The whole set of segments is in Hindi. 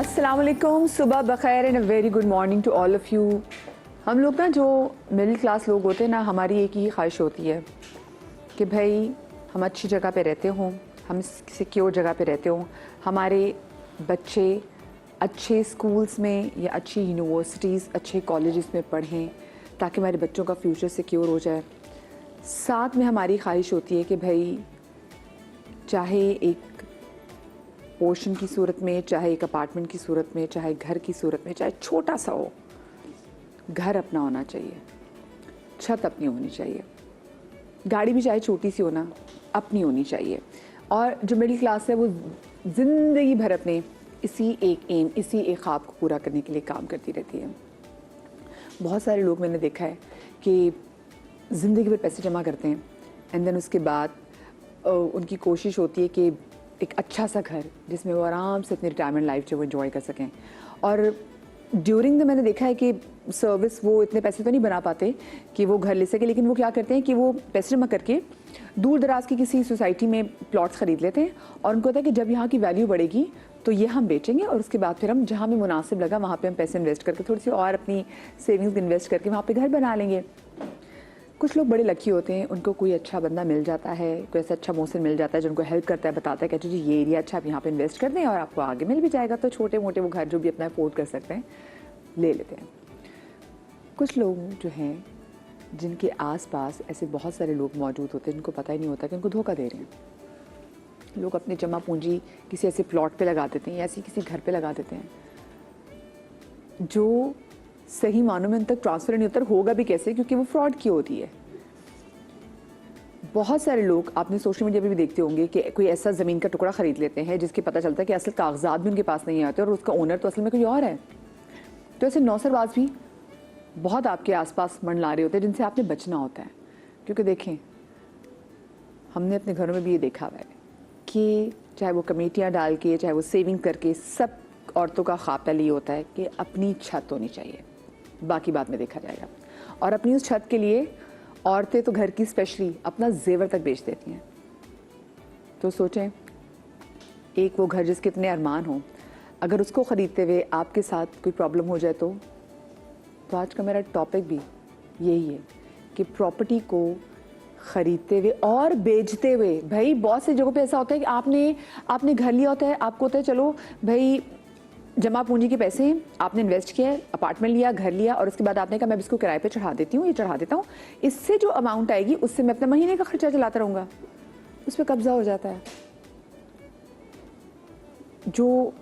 अस्सलाम वालेकुम, सुबह बखैर and a very good morning to all of you. हम लोग ना जो मिडिल क्लास लोग होते हैं ना, हमारी एक ही ख्वाहिश होती है कि भाई हम अच्छी जगह पे रहते हों, हम सिक्योर जगह पे रहते हों, हमारे बच्चे अच्छे स्कूल्स में या अच्छी यूनिवर्सिटीज़ अच्छे कॉलेजेस में पढ़ें ताकि हमारे बच्चों का फ्यूचर सिक्योर हो जाए। साथ में हमारी ख्वाहिश होती है कि भाई चाहे एक पोर्शन की सूरत में, चाहे एक अपार्टमेंट की सूरत में, चाहे घर की सूरत में, चाहे छोटा सा हो, घर अपना होना चाहिए, छत अपनी होनी चाहिए, गाड़ी भी चाहे छोटी सी हो ना, अपनी होनी चाहिए। और जो मिडिल क्लास है वो ज़िंदगी भर अपने इसी एक एम, इसी एक ख्वाब को पूरा करने के लिए काम करती रहती है। बहुत सारे लोग मैंने देखा है कि ज़िंदगी भर पैसे जमा करते हैं एंड देन उसके बाद उनकी कोशिश होती है कि एक अच्छा सा घर जिसमें वो आराम से अपनी रिटायरमेंट लाइफ जो वो एंजॉय कर सकें। और ड्यूरिंग द मैंने देखा है कि सर्विस वो इतने पैसे तो नहीं बना पाते कि वो घर ले सके, लेकिन वो क्या करते हैं कि वो पैसे जमा करके दूर दराज की किसी सोसाइटी में प्लॉट्स ख़रीद लेते हैं और उनको होता है कि जब यहाँ की वैल्यू बढ़ेगी तो ये हम बेचेंगे और उसके बाद फिर हम जहाँ भी मुनासिब लगा वहाँ पे हम पैसे इन्वेस्ट करके थोड़ी सी और अपनी सेविंग्स इन्वेस्ट करके वहाँ पे घर बना लेंगे। कुछ लोग बड़े लकी होते हैं, उनको कोई अच्छा बंदा मिल जाता है, कोई ऐसा अच्छा मौसम मिल जाता है जो उनको हेल्प करता है, बताता है कि अच्छा जी ये एरिया अच्छा, आप यहाँ पे इन्वेस्ट कर दें और आपको आगे मिल भी जाएगा। तो छोटे मोटे वो घर जो भी अपना अफोर्ड कर सकते हैं ले लेते हैं। कुछ लोग जो हैं जिनके आसपास ऐसे बहुत सारे लोग मौजूद होते हैं जिनको पता ही नहीं होता कि उनको धोखा दे रहे हैं। लोग अपनी जमा पूंजी किसी ऐसे प्लॉट पे लगा देते हैं या ऐसी किसी घर पे लगा देते हैं जो सही मानों में उन तक ट्रांसफ़र नहीं होता, होगा भी कैसे, क्योंकि वो फ्रॉड की होती है। बहुत सारे लोग आपने सोशल मीडिया पे भी देखते होंगे कि कोई ऐसा ज़मीन का टुकड़ा ख़रीद लेते हैं जिसके पता चलता है कि असल कागजात भी उनके पास नहीं आते और उसका ओनर तो असल में कोई और है। तो ऐसे नौसरबाज भी बहुत आपके आसपास मंडला रहे होते हैं जिनसे आपने बचना होता है। क्योंकि देखें, हमने अपने घरों में भी ये देखा हुआ है कि चाहे वो कमेटियाँ डाल के, चाहे वो सेविंग करके, सब औरतों का ख्वाब पहले ये होता है कि अपनी छत होनी चाहिए, बाकी बाद में देखा जाएगा। और अपनी उस छत के लिए औरतें तो घर की स्पेशली अपना जेवर तक बेच देती हैं। तो सोचें, एक वो घर जिसके इतने अरमान हो, अगर उसको ख़रीदते हुए आपके साथ कोई प्रॉब्लम हो जाए तो आज का मेरा टॉपिक भी यही है कि प्रॉपर्टी को ख़रीदते हुए और बेचते हुए, भाई बहुत सी जगहों पे ऐसा होता है कि आपने घर लिया होता है, आपको होता है चलो भाई जमा पूंजी के पैसे आपने इन्वेस्ट किया है, अपार्टमेंट लिया, घर लिया और उसके बाद आपने कहा मैं इसको किराए पे चढ़ा देती हूँ, ये चढ़ा देता हूँ, इससे जो अमाउंट आएगी उससे मैं अपने महीने का खर्चा चलाता रहूँगा। उस पर कब्जा हो जाता है। जो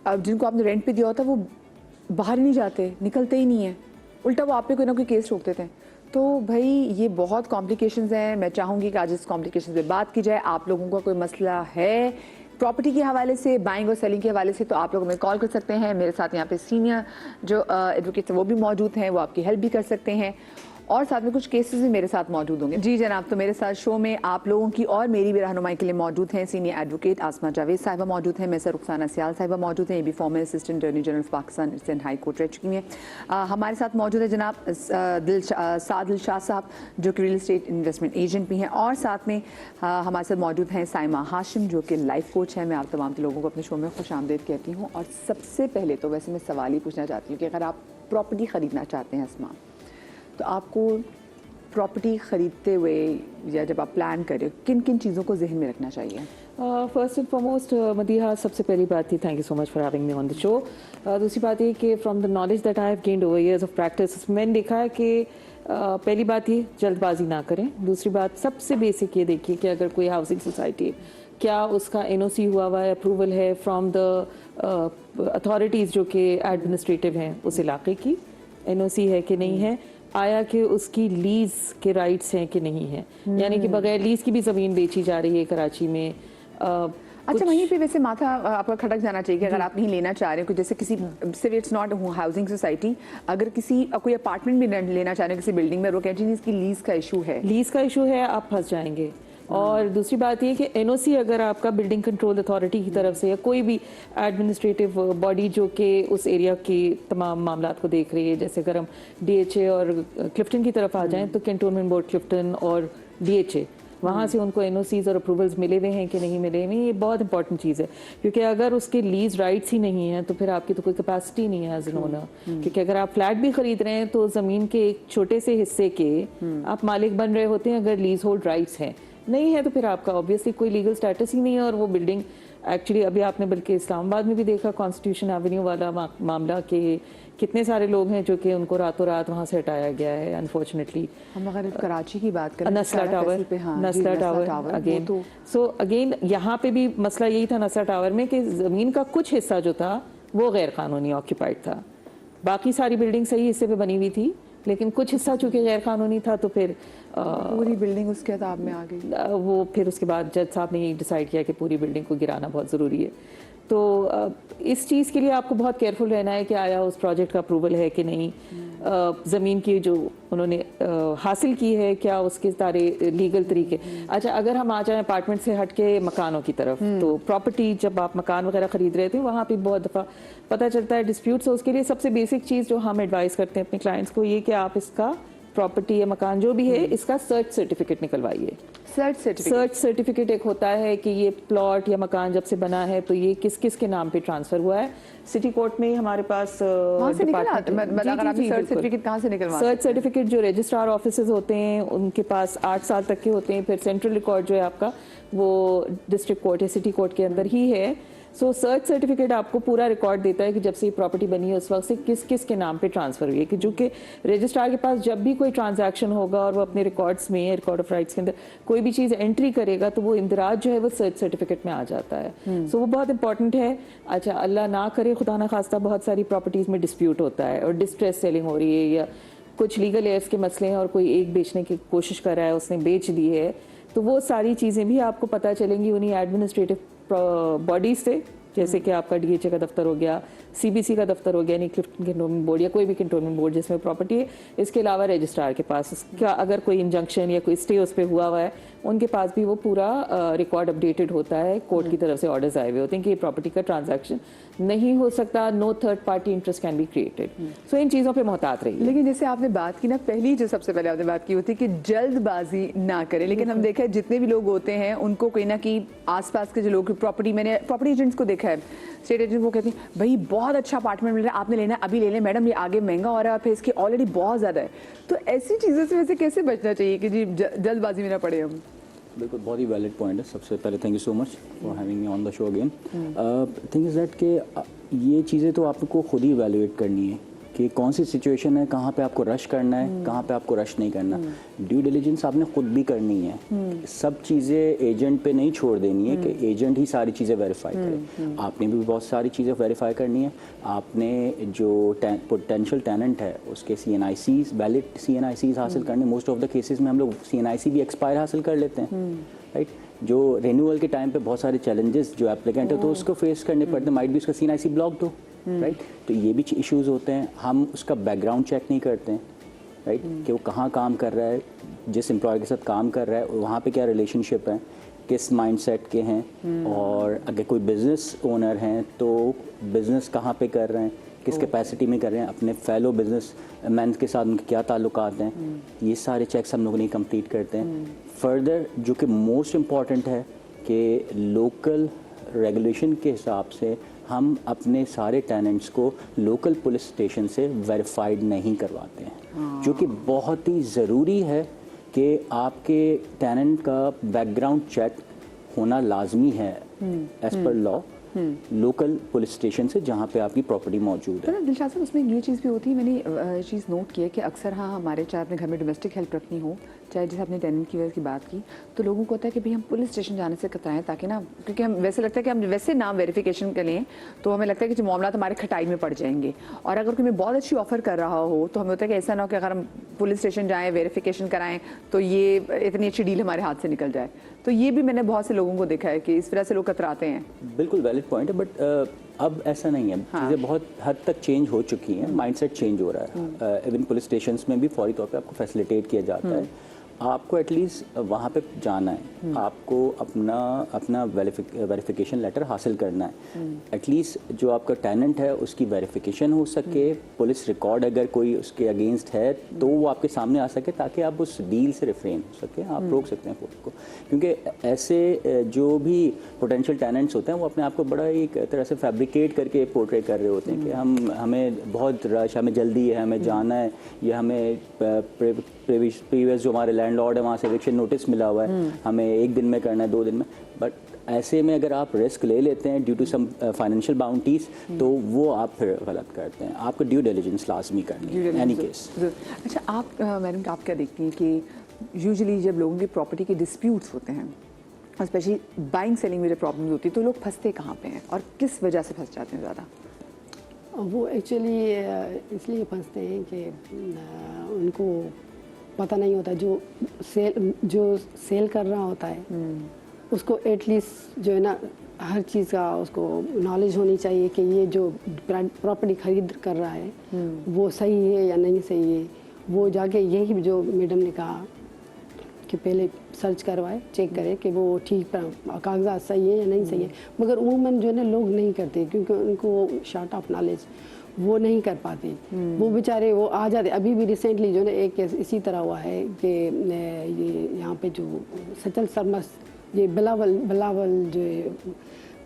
अब जिनको आपने रेंट पे दिया होता है वो बाहर ही नहीं जाते, निकलते ही नहीं है, उल्टा वो आप पे कोई ना कोई केस ठोक देते हैं। तो भाई ये बहुत कॉम्प्लिकेशंस हैं। मैं चाहूँगी कि आज इस कॉम्प्लिकेशंस पे बात की जाए। आप लोगों का कोई मसला है प्रॉपर्टी के हवाले से, बाइंग और सेलिंग के हवाले से, तो आप लोग हमें कॉल कर सकते हैं। मेरे साथ यहाँ पे सीनियर जो एडवोकेट्स हैं वो भी मौजूद हैं, वो आपकी हेल्प भी कर सकते हैं और साथ में कुछ केसेस भी मेरे साथ मौजूद होंगे। जी जनाब, तो मेरे साथ शो में आप लोगों की और मेरी भी रहनुमाई के लिए मौजूद हैं सीनियर एडवोकेट आसमा जावेद साहिबा मौजूद हैं, मैं रुखसाना सियाल साहिबा मौजूद हैं, ये भी farmer assistant attorney general of Pakistan Indian high court रह चुकी हैं। हमारे साथ मौजूद है जनाब सादिल शाह साहब जो कि रियल इस्टेट इन्वेस्टमेंट एजेंट भी हैं और साथ में हमारे साथ मौजूद हैं साइमा हाशिम जो कि लाइफ कोच हैं। मैं आप तमाम लोगों को अपने शो में खुश आमदीद कहती हूँ। और सबसे पहले तो वैसे मैं सवाल ही पूछना चाहती हूँ कि अगर आप प्रॉपर्टी ख़रीदना चाहते हैं असमा, तो आपको प्रॉपर्टी ख़रीदते हुए या जब आप प्लान करें किन किन चीज़ों को जहन में रखना चाहिए? फर्स्ट एंड फॉरमोस्ट मदीहा, सबसे पहली बात थी thank you so much for having me on the show. दूसरी बात ये कि from the knowledge that I have gained over years of practice, मैंने देखा है कि पहली बात ये जल्दबाजी ना करें। दूसरी बात सबसे बेसिक ये देखिए कि अगर कोई हाउसिंग सोसाइटी क्या उसका एनओसी हुआ हुआ है, अप्रूवल है फ्रॉम द अथॉरिटीज़ जो कि एडमिनिस्ट्रेटिव हैं उस इलाके की, एनओसी है कि नहीं है, आया कि उसकी लीज के राइट्स हैं कि नहीं है, यानी कि बगैर लीज की भी ज़मीन बेची जा रही है कराची में। अच्छा, वहीं पे वैसे माथा आपका खटक जाना चाहिए कि अगर आप नहीं लेना चाह रहे हो, जैसे किसी सिर्फ इट्स नॉट हाउसिंग सोसाइटी, अगर किसी कोई अपार्टमेंट भी लेना चाह रहे हो किसी बिल्डिंग में, वो कहते हैं इसकी लीज का इशू है, आप फंस जाएंगे। और दूसरी बात ये कि एनओसी अगर आपका बिल्डिंग कंट्रोल अथॉरिटी की तरफ से या कोई भी एडमिनिस्ट्रेटिव बॉडी जो कि उस एरिया की तमाम मामलात को देख रही है, जैसे अगर हम डीएचए और क्लिफ्टन की तरफ आ जाएं तो कैंटोनमेंट बोर्ड क्लिफ्टन और डीएचए वहाँ से उनको एनओसीज और अप्रूवल्स मिले हुए हैं कि नहीं मिले हुए, ये बहुत इंपॉर्टेंट चीज़ है। क्योंकि अगर उसके लीज राइट्स ही नहीं है तो फिर आपकी तो कोई कैपेसिटी नहीं है एज एन ओनर। क्योंकि अगर आप फ्लैट भी खरीद रहे हैं तो ज़मीन के एक छोटे से हिस्से के आप मालिक बन रहे होते हैं, अगर लीज होल्ड राइट्स हैं। नहीं है तो फिर आपका ऑब्वियसली कोई लीगल स्टेटस ही नहीं है। और वो बिल्डिंग एक्चुअली अभी आपने बल्कि इस्लामाबाद में भी देखा कॉन्स्टिट्यूशन एवेन्यू वाला मामला के कितने सारे लोग हैं जो कि उनको रातों रात वहाँ से हटाया गया है अनफॉर्चुनेटली। हम अगर कराची की बात करें नस्ला tower, नस्ला tower again, so again यहाँ पे भी मसला यही था नस्ला टावर में कि ज़मीन का कुछ हिस्सा जो था वो गैर कानूनी ऑक्यूपाइड था। बाकी सारी बिल्डिंग सही हिस्से पे बनी हुई थी, लेकिन कुछ हिस्सा चूंकि गैर कानूनी था तो फिर पूरी बिल्डिंग उसके अताब में आ गई। वो फिर उसके बाद जज साहब ने ये डिसाइड किया कि पूरी बिल्डिंग को गिराना बहुत ज़रूरी है। तो इस चीज़ के लिए आपको बहुत केयरफुल रहना है कि आया उस प्रोजेक्ट का अप्रूवल है कि नहीं, ज़मीन की जो उन्होंने हासिल की है क्या उसके सारे लीगल तरीके। अच्छा, अगर हम आ जाएं अपार्टमेंट से हट के मकानों की तरफ, तो प्रॉपर्टी जब आप मकान वगैरह खरीद रहे थे वहाँ पे बहुत दफ़ा पता चलता है डिस्प्यूट्स। तो उसके लिए सबसे बेसिक चीज़ जो हम एडवाइस करते हैं अपने क्लाइंट्स को, ये कि आप इसका प्रॉपर्टी या मकान जो भी है इसका सर्च सर्टिफिकेट निकलवाइए। सर्च सर्टिफिकेट एक होता है कि ये प्लॉट या मकान जब से बना है तो ये किस किस के नाम पे ट्रांसफर हुआ है। सिटी कोर्ट में ही हमारे पास सर्च सर्टिफिकेट जो रजिस्ट्रार ऑफिसेज होते हैं उनके पास 8 साल तक के होते हैं। फिर सेंट्रल रिकॉर्ड जो है आपका वो डिस्ट्रिक्ट कोर्ट या सिटी कोर्ट के अंदर ही है। सो सर्च सर्टिफिकेट आपको पूरा रिकॉर्ड देता है कि जब से ये प्रॉपर्टी बनी है उस वक्त से किस किस के नाम पे ट्रांसफर हुई है। कि जो कि रजिस्ट्रार के पास जब भी कोई ट्रांजैक्शन होगा और वो अपने रिकॉर्ड्स में रिकॉर्ड ऑफ राइट्स के अंदर कोई भी चीज़ एंट्री करेगा तो वो इंदराज जो है वो सर्च सर्टिफिकेट में आ जाता है। सो वो बहुत इंपॉर्टेंट है। अच्छा, अल्लाह ना करे खुदा ना खास्ता बहुत सारी प्रॉपर्टीज़ में डिस्प्यूट होता है और डिस्ट्रेस सेलिंग हो रही है या कुछ लीगल एयर्स के मसले हैं और कोई एक बेचने की कोशिश कर रहा है, उसने बेच दी है, तो वो सारी चीज़ें भी आपको पता चलेंगी उन्हीं एडमिनिस्ट्रेटिव बॉडीज से, जैसे कि आपका डीएचए का दफ्तर हो गया, सीबीसी का दफ्तर हो गया, यानी क्लिफ्टन कैंटोनमेंट बोर्ड या कोई भी कैंटोनमेंट बोर्ड जिसमें प्रॉपर्टी है। इसके अलावा रजिस्ट्रार के पास उसका अगर कोई इंजंक्शन या कोई स्टे उस पर हुआ हुआ है, उनके पास भी वो पूरा रिकॉर्ड अपडेटेड होता है। कोर्ट की तरफ से ऑर्डर्स आए हुए होते हैं कि ये प्रॉपर्टी का ट्रांजैक्शन नहीं हो सकता, no third party interest can be created. So इन चीज़ों पे मोहतात रही। लेकिन जैसे आपने बात की ना, पहली जो सबसे पहले आपने बात की होती है कि जल्दबाजी ना करें। लेकिन हम देखा है जितने भी लोग होते हैं उनको कहीं ना कहीं आसपास के जो लोग प्रॉपर्टी, मैंने प्रॉपर्टी एजेंट्स को देखा है, स्टेट एजेंट को कहती हैं भाई बहुत अच्छा अपार्टमेंट मिल रहा है, आपने लेना है अभी ले लें मैडम, ये आगे महंगा हो रहा है, फिर इसके ऑलरेडी बहुत ज़्यादा है। तो ऐसी चीज़ों से वैसे कैसे बचना चाहिए कि जी जल्दबाजी में ना पड़े हम? बिल्कुल, बहुत ही वैलिड पॉइंट है। सबसे पहले thank you so much for having me on the show again. Thing is that कि ये चीज़ें तो आपको खुद ही इवैल्यूएट करनी है कि कौन सी सिचुएशन है, कहाँ पे आपको रश करना है, कहाँ पे आपको रश नहीं करना। ड्यू डिलिजेंस आपने खुद भी करनी है। सब चीज़ें एजेंट पे नहीं छोड़ देनी है कि एजेंट ही सारी चीज़ें वेरीफाई करे। आपने भी बहुत सारी चीज़ें वेरीफाई करनी है। आपने जो पोटेंशियल टेनेंट है उसके CNICs, वैलिड CNICs हासिल करने। मोस्ट ऑफ द केसेस में हम लोग CNIC भी एक्सपायर हासिल कर लेते हैं, राइट। जो रिन्यूअल के टाइम पे बहुत सारे चैलेंजेस जो एप्लीकेंट है तो उसको फेस करने पड़ते हैं। माइट भी उसका CNIC ब्लॉक्ड हो, राइट। तो ये भी इश्यूज होते हैं। हम उसका बैकग्राउंड चेक नहीं करते हैं, राइट, कि वो कहाँ काम कर रहा है, जिस एम्प्लॉय के साथ काम कर रहा है वहाँ पे क्या रिलेशनशिप है, किस माइंडसेट के हैं, और अगर कोई बिजनेस ओनर हैं तो बिजनेस कहाँ पे कर रहे हैं, किस कैपेसिटी में कर रहे हैं, अपने फेलो बिजनेस मैन के साथ उनके क्या ताल्लुकात हैं, ये सारे चेक्स हम लोग नहीं कंप्लीट करते हैं। फर्दर जो कि मोस्ट इम्पॉर्टेंट है कि लोकल रेगुलेशन के हिसाब से हम अपने सारे टेनेंट्स को लोकल पुलिस स्टेशन से वेरीफाइड नहीं करवाते हैं, जो कि बहुत ही ज़रूरी है कि आपके टेनेंट का बैकग्राउंड चेक होना लाजमी है as per law local police station से जहाँ पे आपकी प्रॉपर्टी मौजूद है। तो दिलशाद साहब, उसमें ये चीज़ भी होती है, मैंने चीज़ नोट की है कि अक्सर हाँ हमारे चाहे अपने घर में डोमेस्टिक हेल्प रखनी हो, चाहे जैसे आपने टेनेंट की वजह की बात की, तो लोगों को होता है कि भाई हम पुलिस स्टेशन जाने से कतराएं, ताकि ना, क्योंकि हम वैसे लगता है कि हम वैसे नाम वेरिफिकेशन के लिए तो हमें लगता है कि जो मामला हमारे खटाई में पड़ जाएंगे। और अगर कोई बहुत अच्छी ऑफर कर रहा हो तो हमें होता है कि ऐसा ना हो कि अगर हम पुलिस स्टेशन जाएँ, वेरिफिकेशन कराएं तो ये इतनी अच्छी डील हमारे हाथ से निकल जाए। तो ये भी मैंने बहुत से लोगों को देखा है कि इस वजह से लोग कतराते हैं। बिल्कुल वैलिड पॉइंट है, बट अब ऐसा नहीं है। चीज़ें बहुत हद तक चेंज हो चुकी हैं, माइंडसेट चेंज हो रहा है। इवन पुलिस स्टेशंस में भी फौरी तौर पे आपको फैसिलिटेट किया जाता है। आपको एटलीस्ट वहाँ पे जाना है, आपको अपना वेरिफिकेशन लेटर हासिल करना है। एटलीस्ट जो आपका टेनेंट है उसकी वेरिफिकेशन हो सके, पुलिस रिकॉर्ड अगर कोई उसके अगेंस्ट है तो वो आपके सामने आ सके, ताकि आप उस डील से रिफ्रेन हो सके, आप रोक सकते हैं फोटो को। क्योंकि ऐसे जो भी पोटेंशियल टेनेंट्स होते हैं वो अपने आप को बड़ा एक तरह से फैब्रिकेट करके पोर्ट्रे कर रहे होते हैं कि हमें बहुत रश, हमें जल्दी है, हमें जाना है, या हमें प्रीवियस जो हमारे लैंडलॉर्ड है वहाँ से एविक्शन नोटिस मिला हुआ है, हमें 1 दिन में करना है, 2 दिन में। बट ऐसे में अगर आप रिस्क ले लेते हैं due to some financial bounties, तो वो आप फिर गलत करते हैं। आपको ड्यू डिलिजेंस लाजमी करनी है एनी केस। अच्छा, आप मैडम आप क्या देखती हैं कि यूजुअली जब लोगों की प्रॉपर्टी के डिस्प्यूट्स होते हैं, स्पेशली बाइंग सेलिंग में जब प्रॉब्लम होती है, तो लोग फंसते कहाँ पे हैं और किस वजह से फंस जाते हैं ज़्यादा? वो एक्चुअली इसलिए फंसते हैं कि उनको पता नहीं होता, जो सेल कर रहा होता है उसको एटलीस्ट जो है ना हर चीज़ का उसको नॉलेज होनी चाहिए कि ये जो प्रॉपर्टी खरीद कर रहा है वो सही है या नहीं सही है। वो जाके यही जो मैडम ने कहा कि पहले सर्च करवाए, चेक करे कि वो ठीक कागजात सही है या नहीं सही है। मगर उमूमन जो है ना लोग नहीं करते, क्योंकि उनको शॉर्ट ऑफ नॉलेज वो नहीं कर पाते। वो बेचारे वो आ जाते। अभी भी रिसेंटली जो है ना एक केस इसी तरह हुआ है कि ये यहाँ पे जो सचल सरमस, ये बिलावल जो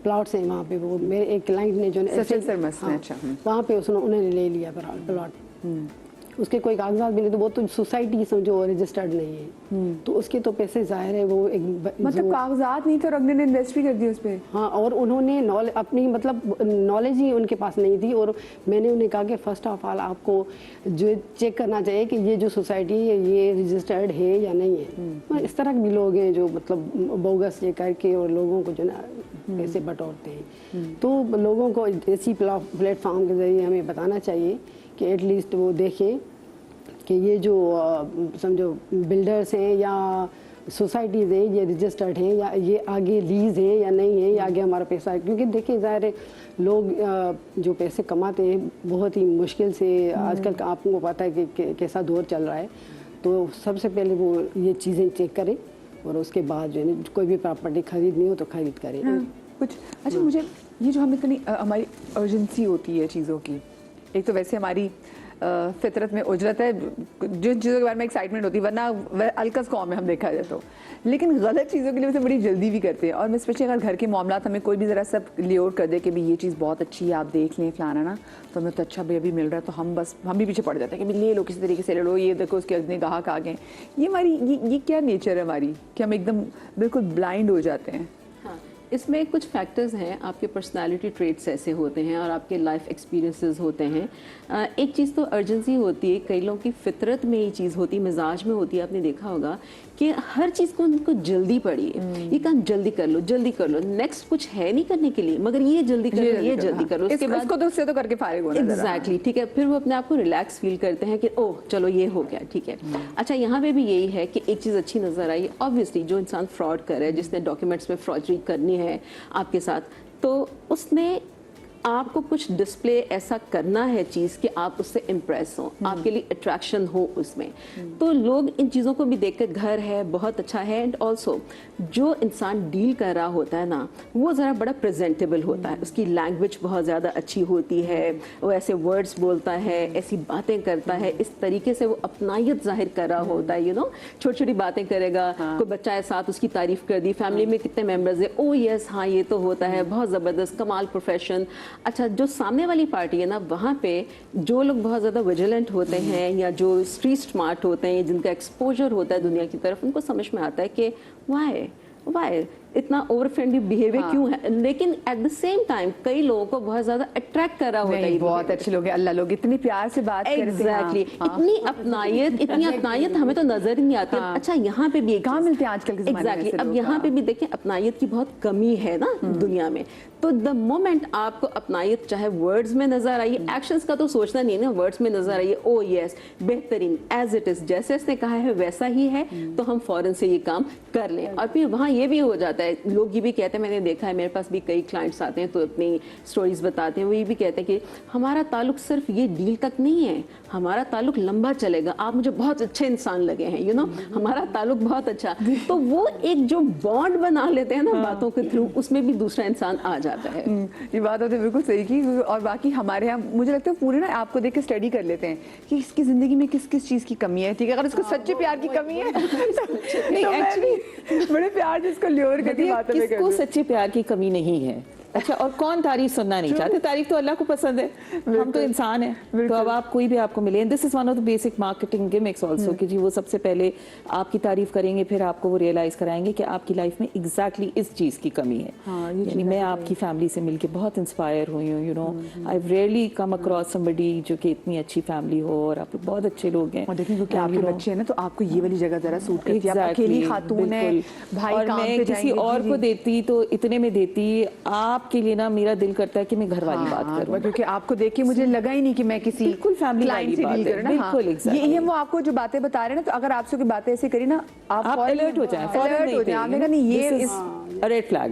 प्लॉट्स हैं वहाँ पे, वो मेरे एक क्लाइंट ने जो है सचल सरमस में, अच्छा, वहाँ पे उन्होंने ले लिया प्लॉट। उसके कोई कागजात भी नहीं, तो वो तो सोसाइटी से जो रजिस्टर्ड नहीं है, तो उसके तो पैसे जाहिर है वो एक मतलब कागजात नहीं थे और अगले ने इन्वेस्ट भी कर दिया उस पर। हाँ, और उन्होंने अपनी मतलब नॉलेज ही उनके पास नहीं थी। और मैंने उन्हें कहा कि फर्स्ट ऑफ ऑल आपको जो चेक करना चाहिए कि ये जो सोसाइटी है ये रजिस्टर्ड है या नहीं है। इस तरह के भी लोग हैं जो मतलब बोगस ये करके और लोगों को जो ना पैसे बटोरते हैं। तो लोगों को इसी प्लेटफॉर्म के जरिए हमें बताना चाहिए कि एटलीस्ट वो देखें कि ये जो समझो बिल्डर्स हैं या सोसाइटीज़ हैं ये रजिस्टर्ड हैं या ये आगे लीज है या नहीं है, या आगे हमारा पैसा है। क्योंकि देखिए ज़ाहिर है लोग जो पैसे कमाते हैं बहुत ही मुश्किल से, आजकल आपको पता है कि कैसा दौर चल रहा है, तो सबसे पहले वो ये चीज़ें चेक करें और उसके बाद जो है कोई भी प्रॉपर्टी खरीदनी हो तो खरीद करें। कुछ अच्छा, मुझे ये जो हम इतनी हमारी अर्जेंसी होती है चीज़ों की, एक तो वैसे हमारी फितरत में उजरत है जिन चीज़ों के बारे में एक्साइटमेंट होती है, वरना अलकस कौम में हम देखा जाए तो, लेकिन गलत चीज़ों के लिए वैसे बड़ी जल्दी भी करते हैं। और मैं स्पेशली अगर घर के मामला हमें कोई भी ज़रा सब लियोर कर दे कि भाई ये चीज़ बहुत अच्छी है, आप देख लें फलाना ना, तो हमें तो अच्छा भाई अभी मिल रहा है, तो हम भी पीछे पड़ जाते हैं कि ले लो, किसी तरीके से ले लो, ये देखो उसके अगले ग्राहक आ गए। ये हमारी ये क्या नेचर है हमारी कि हम एकदम बिल्कुल ब्लाइंड हो जाते हैं? इसमें कुछ फैक्टर्स हैं, आपके पर्सनालिटी ट्रेट्स ऐसे होते हैं और आपके लाइफ एक्सपीरियंसेस होते हैं। एक चीज़ तो अर्जेंसी होती है, कई लोगों की फितरत में ये चीज़ होती है, मिजाज में होती है। आपने देखा होगा कि हर चीज़ को उनको जल्दी पड़ी है, ये काम जल्दी कर लो, नेक्स्ट कुछ है नहीं करने के लिए, मगर ये जल्दी कर लो, ये जल्दी कर लो, उसके बाद इसको तो उससे तो करके फारिग होना। एग्जैक्टली, ठीक है। फिर वो अपने आप को रिलैक्स फील करते हैं कि ओह चलो ये हो गया, ठीक है। अच्छा, यहाँ पे भी यही है कि एक चीज़ अच्छी नज़र आई, ऑब्वियसली जो इंसान फ्रॉड कर रहा है, जिसने डॉक्यूमेंट्स में फ्रॉडरी करनी है आपके साथ, तो उसने आपको कुछ डिस्प्ले ऐसा करना है चीज़ कि आप उससे इम्प्रेस हो, आपके लिए अट्रैक्शन हो उसमें। तो लोग इन चीज़ों को भी देखकर घर है बहुत अच्छा है। एंड ऑल्सो जो इंसान डील कर रहा होता है ना, वो ज़रा बड़ा प्रेजेंटेबल होता है, उसकी लैंग्वेज बहुत ज़्यादा अच्छी होती है, वो ऐसे वर्ड्स बोलता है, ऐसी बातें करता है, इस तरीके से वो अपनायत जाहिर कर रहा होता है। छोटी छोटी बातें करेगा, कोई बच्चा है साथ, उसकी तारीफ कर दी, फैमिली में कितने मेम्बर्स है, ओ यस हाँ ये तो होता है, बहुत ज़बरदस्त, कमाल प्रोफेशन। अच्छा, जो सामने वाली पार्टी है ना, वहाँ पे जो लोग बहुत ज़्यादा विजिलेंट होते हैं या जो स्ट्रीट स्मार्ट होते हैं, जिनका एक्सपोजर होता है दुनिया की तरफ, उनको समझ में आता है कि वाई इतना ओवर फ्रेंडली बिहेवियर क्यों है। लेकिन एट द सेम टाइम कई लोगों को बहुत ज्यादा अट्रैक्ट कर रहा होता है। बहुत अच्छे लोग हैं, अल्लाह लोग इतनी प्यार से बात करते हैं। एग्जैक्टली, इतनी अपनायत हमें तो नजर ही नहीं आती। अच्छा, यहाँ पे भी कहाँ मिलते हैं आजकल के ज़माने में? एग्जैक्टली, अब यहाँ पे भी देखें अपनायत की बहुत कमी है ना दुनिया में। तो द मोमेंट आपको अपनाइए, चाहे वर्ड्स में नजर आइए, एक्शंस का तो सोचना नहीं ना, वर्ड्स में नजर आइए, ओ यस बेहतरीन एज इट इज, जैसे इसने कहा है वैसा ही है, तो हम फौरन से ये काम कर लें। और फिर वहाँ ये भी हो जाता है, लोग ये भी कहते हैं, मैंने देखा है, मेरे पास भी कई क्लाइंट्स आते हैं तो अपनी स्टोरीज बताते हैं, वो ये भी कहते हैं कि हमारा ताल्लुक सिर्फ ये डील तक नहीं है, हमारा ताल्लुक लंबा चलेगा, आप मुझे बहुत अच्छे इंसान लगे हैं, यू नो, हमारा ताल्लुक बहुत अच्छा। तो वो एक जो बॉन्ड बना लेते हैं ना बातों के थ्रू, उसमें भी दूसरा इंसान आ जाता है। ये बात होती है बिल्कुल सही की। और बाकी हमारे यहाँ मुझे लगता है पूरे ना आपको देख के स्टडी कर लेते हैं कि इसकी जिंदगी में किस किस चीज की कमी है, ठीक है, अगर इसको सच्चे प्यार की कमी है नहीं, एक्चुअली बड़े प्यार जिसको ल्योर करके बातें में किसको सच्चे प्यार की कमी नहीं है? अच्छा, और कौन तारीफ सुनना नहीं चाहते? तारीफ तो अल्लाह को पसंद है, हम तो इंसान हैं। तो अब आप कोई भी आपको मिले, this is one of the basic marketing gimmicks also, कि जी वो सबसे पहले आपकी तारीफ करेंगे, फिर आपको वो रियलाइज कराएंगे कि आपकी लाइफ में एग्जैक्टली इस चीज की कमी है। यानी मैं आपकी फैमिली से मिलके बहुत इंस्पायर हुई हूँ, you know, I rarely come across somebody जो कि इतनी अच्छी फैमिली हो, और आप लोग बहुत अच्छे लोग हैं। और देखिए क्योंकि आपके बच्चे हैं ना, तो आपको ये वाली जगह जरा सूट करती है, आप अकेली खातून है, भाई और काम मैं पे किसी जाएंगे, और जी, को जी। देती तो इतने में देती, आपके लिए ना मेरा दिल करता है कि मैं घर वाली बात करूं। क्योंकि आपको देख के मुझे लगा ही नहीं कि मैं किसी बिल्कुल family client वाली से बात डील है, कर रहा बिल्कुल, exactly। ये वो आपको जो बातें बता रहे हैं ना, तो अगर आपसे कोई बातें ऐसी करी ना, आप अलर्ट हो जाएं, फौरन अलर्ट नहीं हो जाएं, आपने कहा करेंगे। नहीं ये This इस is a red flag,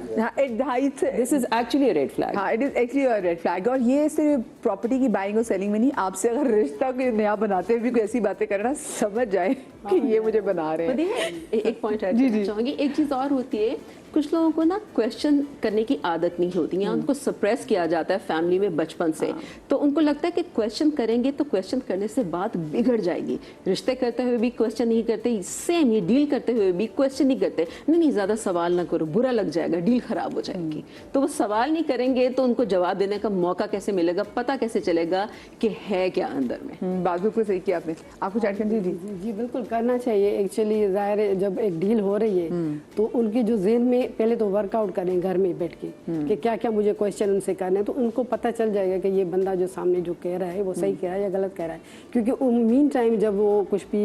this is actually a red flag। हाँ, it is actually a red flag. और ये सिर्फ प्रॉपर्टी की बाइंग और सेलिंग में नहीं, आपसे अगर रिश्ता कोई नया बनाते हुए भी कोई ऐसी बातें करना, समझ जाए कि ये मुझे बना रहे तो हैं। देखिए, एक पॉइंट ऐड करना चाहूंगी, एक चीज और होती है, कुछ लोगों को ना क्वेश्चन करने की आदत नहीं होती है, उनको सप्रेस किया जाता है फैमिली में बचपन से, तो उनको लगता है कि क्वेश्चन करेंगे तो क्वेश्चन करने से बात बिगड़ जाएगी, रिश्ते करते हुए भी क्वेश्चन नहीं करते, सेम ये डील करते हुए भी क्वेश्चन नहीं करते, नहीं ज्यादा सवाल ना करो, बुरा लग जाएगा, डील खराब हो जाएगी। तो वो सवाल नहीं करेंगे तो उनको जवाब देने का मौका कैसे मिलेगा, पता कैसे चलेगा कि है क्या अंदर में। बात बिल्कुल सही की आपने। आपको चैट करनी थी? जी बिल्कुल करना चाहिए। एक्चुअली जाहिर है जब एक डील हो रही है तो उनकी जो जेहन में पहले तो वर्कआउट करें घर में बैठ के कि क्या क्या मुझे क्वेश्चन उनसे करने हैं, तो उनको पता चल जाएगा कि ये बंदा जो सामने जो कह रहा है वो सही कह रहा है या गलत कह रहा है। क्योंकि मीन टाइम जब वो कुछ भी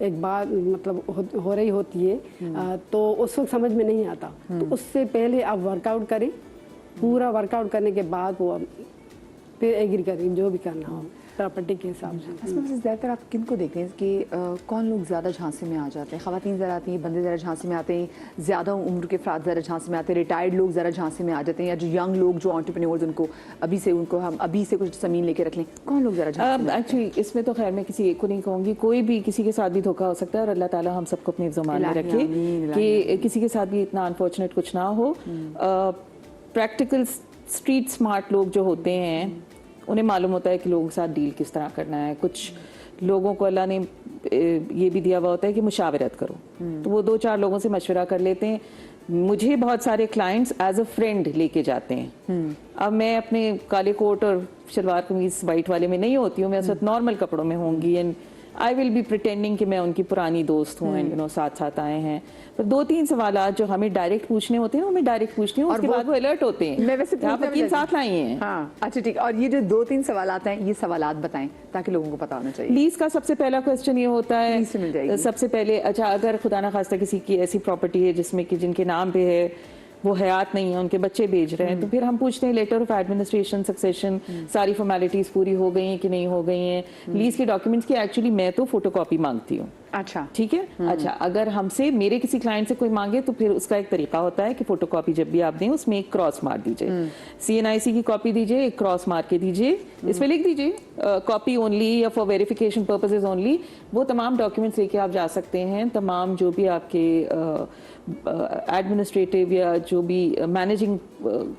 एक बात मतलब हो रही होती है तो उस वक्त समझ में नहीं आता, तो उससे पहले आप वर्कआउट करें, पूरा वर्कआउट करने के बाद वो फिर एग्री करें जो भी करना हो प्रॉपर्टी के हिसाब से। इसमें वैसे ज़्यादातर आप किन को देखते हैं कि कौन लोग ज़्यादा झांसे में आ जाते हैं? ख़वातीन ज़रा आती हैं, बंदे ज़रा झांसे में आते हैं, ज़्यादा उम्र के अफराद ज़रा झांसे में आते हैं, रिटायर्ड लोग ज़रा झांसे में आ जाते हैं, या जो यंग लोग जो एंटरप्रेन्योर्स उनको हम अभी से कुछ ज़मीन लेके रख लें, कौन लोग ज़रा झांसे में? एक्चुअली इसमें तो खैर मैं किसी एक को नहीं कहूँगी, कोई भी किसी के साथ भी धोखा हो सकता है, और अल्लाह ताला हम सबको अपने ज़मान में रखे कि किसी के साथ भी इतना अनफॉर्चुनेट कुछ ना हो। प्रैक्टिकल स्ट्रीट स्मार्ट लोग जो होते हैं उन्हें मालूम होता है कि लोगों के साथ डील किस तरह करना है। कुछ लोगों को अल्लाह ने ये भी दिया हुआ होता है कि मुशावरत करो, तो वो 2-4 लोगों से मशवरा कर लेते हैं। मुझे बहुत सारे क्लाइंट्स एज अ फ्रेंड लेके जाते हैं। अब मैं अपने काले कोट और शलवार कमीज वाइट वाले में नहीं होती हूँ, मैं उस वक्त नॉर्मल कपड़ों में होंगी, and I will be pretending कि मैं उनकी पुरानी दोस्त हूँ, एंड यू नो साथ साथ आए हैं। पर 2-3 सवाल जो हमें डायरेक्ट पूछने होते हैं ना, हमें डायरेक्ट पूछने हैं, उसके बाद वो अलर्ट होते हैं। मैं वैसे आप वकील साथ लाई हैं। हाँ, अच्छा ठीक। और ये जो 2-3 सवाल आते हैं, ये सवाल बताएं ताकि लोगों को पता होना चाहिए। लीज का सबसे पहला क्वेश्चन ये होता है, लीज से मिल जाएगी। सबसे पहले अच्छा, अगर खुदा ना खास्ता किसी की ऐसी प्रॉपर्टी है जिसमें कि जिनके नाम पे है, वो हयात नहीं है, उनके बच्चे बेच रहे हैं, तो फिर हम पूछते हैं लेटर ऑफ एडमिनिस्ट्रेशन सक्सेशन सारी फॉर्मेलिटीज पूरी हो गई हैं कि नहीं हो गई हैं। लीज के डॉक्यूमेंट्स की एक्चुअली मैं तो फोटोकॉपी मांगती हूँ। अच्छा ठीक है। अच्छा, अगर हमसे मेरे किसी क्लाइंट से कोई मांगे तो फिर उसका एक तरीका होता है कि फोटोकॉपी जब भी आप दें उसमें एक क्रॉस मार दीजिए, CNIC की कॉपी दीजिए, एक क्रॉस मार के दीजिए, इसमें लिख दीजिए कॉपी ओनली या फॉर वेरिफिकेशन पर्पसेस ओनली। वो तमाम डॉक्यूमेंट्स लेके आप जा सकते हैं। तमाम जो भी आपके एडमिनिस्ट्रेटिव या जो भी मैनेजिंग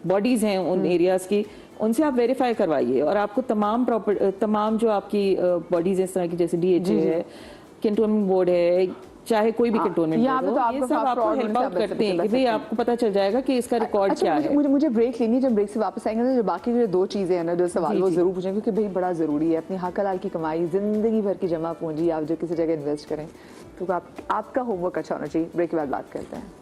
बॉडीज हैं उन एरियाज की, उनसे आप वेरीफाई करवाइए, और आपको तमाम जो आपकी बॉडीज इस तरह की जैसे DHA है, कैंटोनमेंट बोर्ड है, चाहे कोई भी कैंटोनमेंट यहाँ पे बोर्ड तो हो, आपको ये सब आपको fraud हेल्प होने से आउट आप करते हैं कि भाई आपको पता चल जाएगा कि इसका रिकॉर्ड अच्छा, क्या है। मुझे ब्रेक लेनी है। जब ब्रेक से वापस आएंगे ना, जो बाकी जो 2 चीजें हैं ना, जो सवाल वो जरूर पूछेंगे, क्योंकि भाई बड़ा जरूरी है। अपनी हक हलाल की कमाई, जिंदगी भर की जमा पूंजी आप जो किसी जगह इन्वेस्ट करें, तो आपका होमवर्क अच्छा होना चाहिए। ब्रेक के बाद बात करते हैं।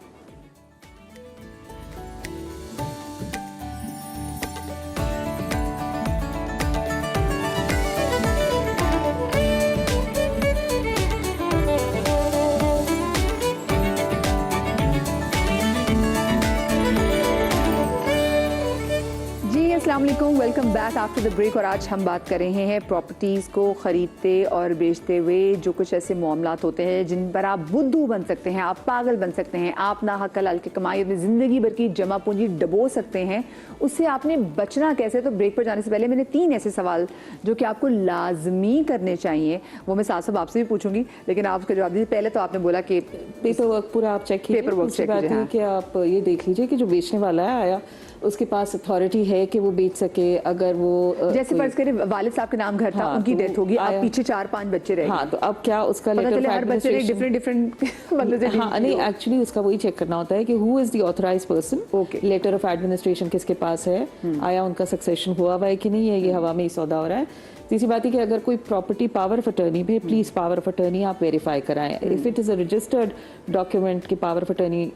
अस्सलाम वालेकुम, welcome back after the break. और आज हम बात कर रहे हैं प्रॉपर्टीज़ को ख़रीदते और बेचते हुए जो कुछ ऐसे मामलात होते हैं जिन पर आप बुद्धू बन सकते हैं, आप पागल बन सकते हैं, आप ना हक हलाल की कमाई अपनी ज़िंदगी भर की जमा पूंजी डबो सकते हैं। उससे आपने बचना कैसे? तो ब्रेक पर जाने से पहले मैंने 3 ऐसे सवाल जो कि आपको लाजमी करने चाहिए, वो मैं साथ साथ आपसे भी पूछूंगी, लेकिन आप उसका जवाब दीजिए। पहले तो आपने बोला कि पेपर वर्क पूरा आप चेक कीजिए। पेपर वर्क दूसरी चेक बात कीजिए, है हाँ। कि आप ये देख लीजिए कि जो बेचने वाला है आया उसके पास अथॉरिटी है कि वो बेच सके। अगर वो जैसे फर्ज करें वालिद साहब के नाम घर था, हाँ, उनकी तो डेथ होगी, अब आया- पीछे 4-5 बच्चे रह गए। हाँ, तो अब क्या उसका पता लेटर चले ऑफ हर बच्चे ने एडमिनिस्ट्रेशन डिफरेंट बंदे से हाँ नहीं, एक्चुअली उसका वही चेक करना होता है कि who is the authorize person. Okay. Letter of administration किसके पास है, आया उनका सक्सेशन हुआ हुआ है कि नहीं है, ये हवा में ही सौदा हो रहा है। तीसरी बात है कि अगर कोई प्रॉपर्टी पावर ऑफ अटर्नी में, प्लीज पावर ऑफ अटर्नी आप वेरीफाई कराएं। If it is a registered document की पावर ऑफ अटर्नी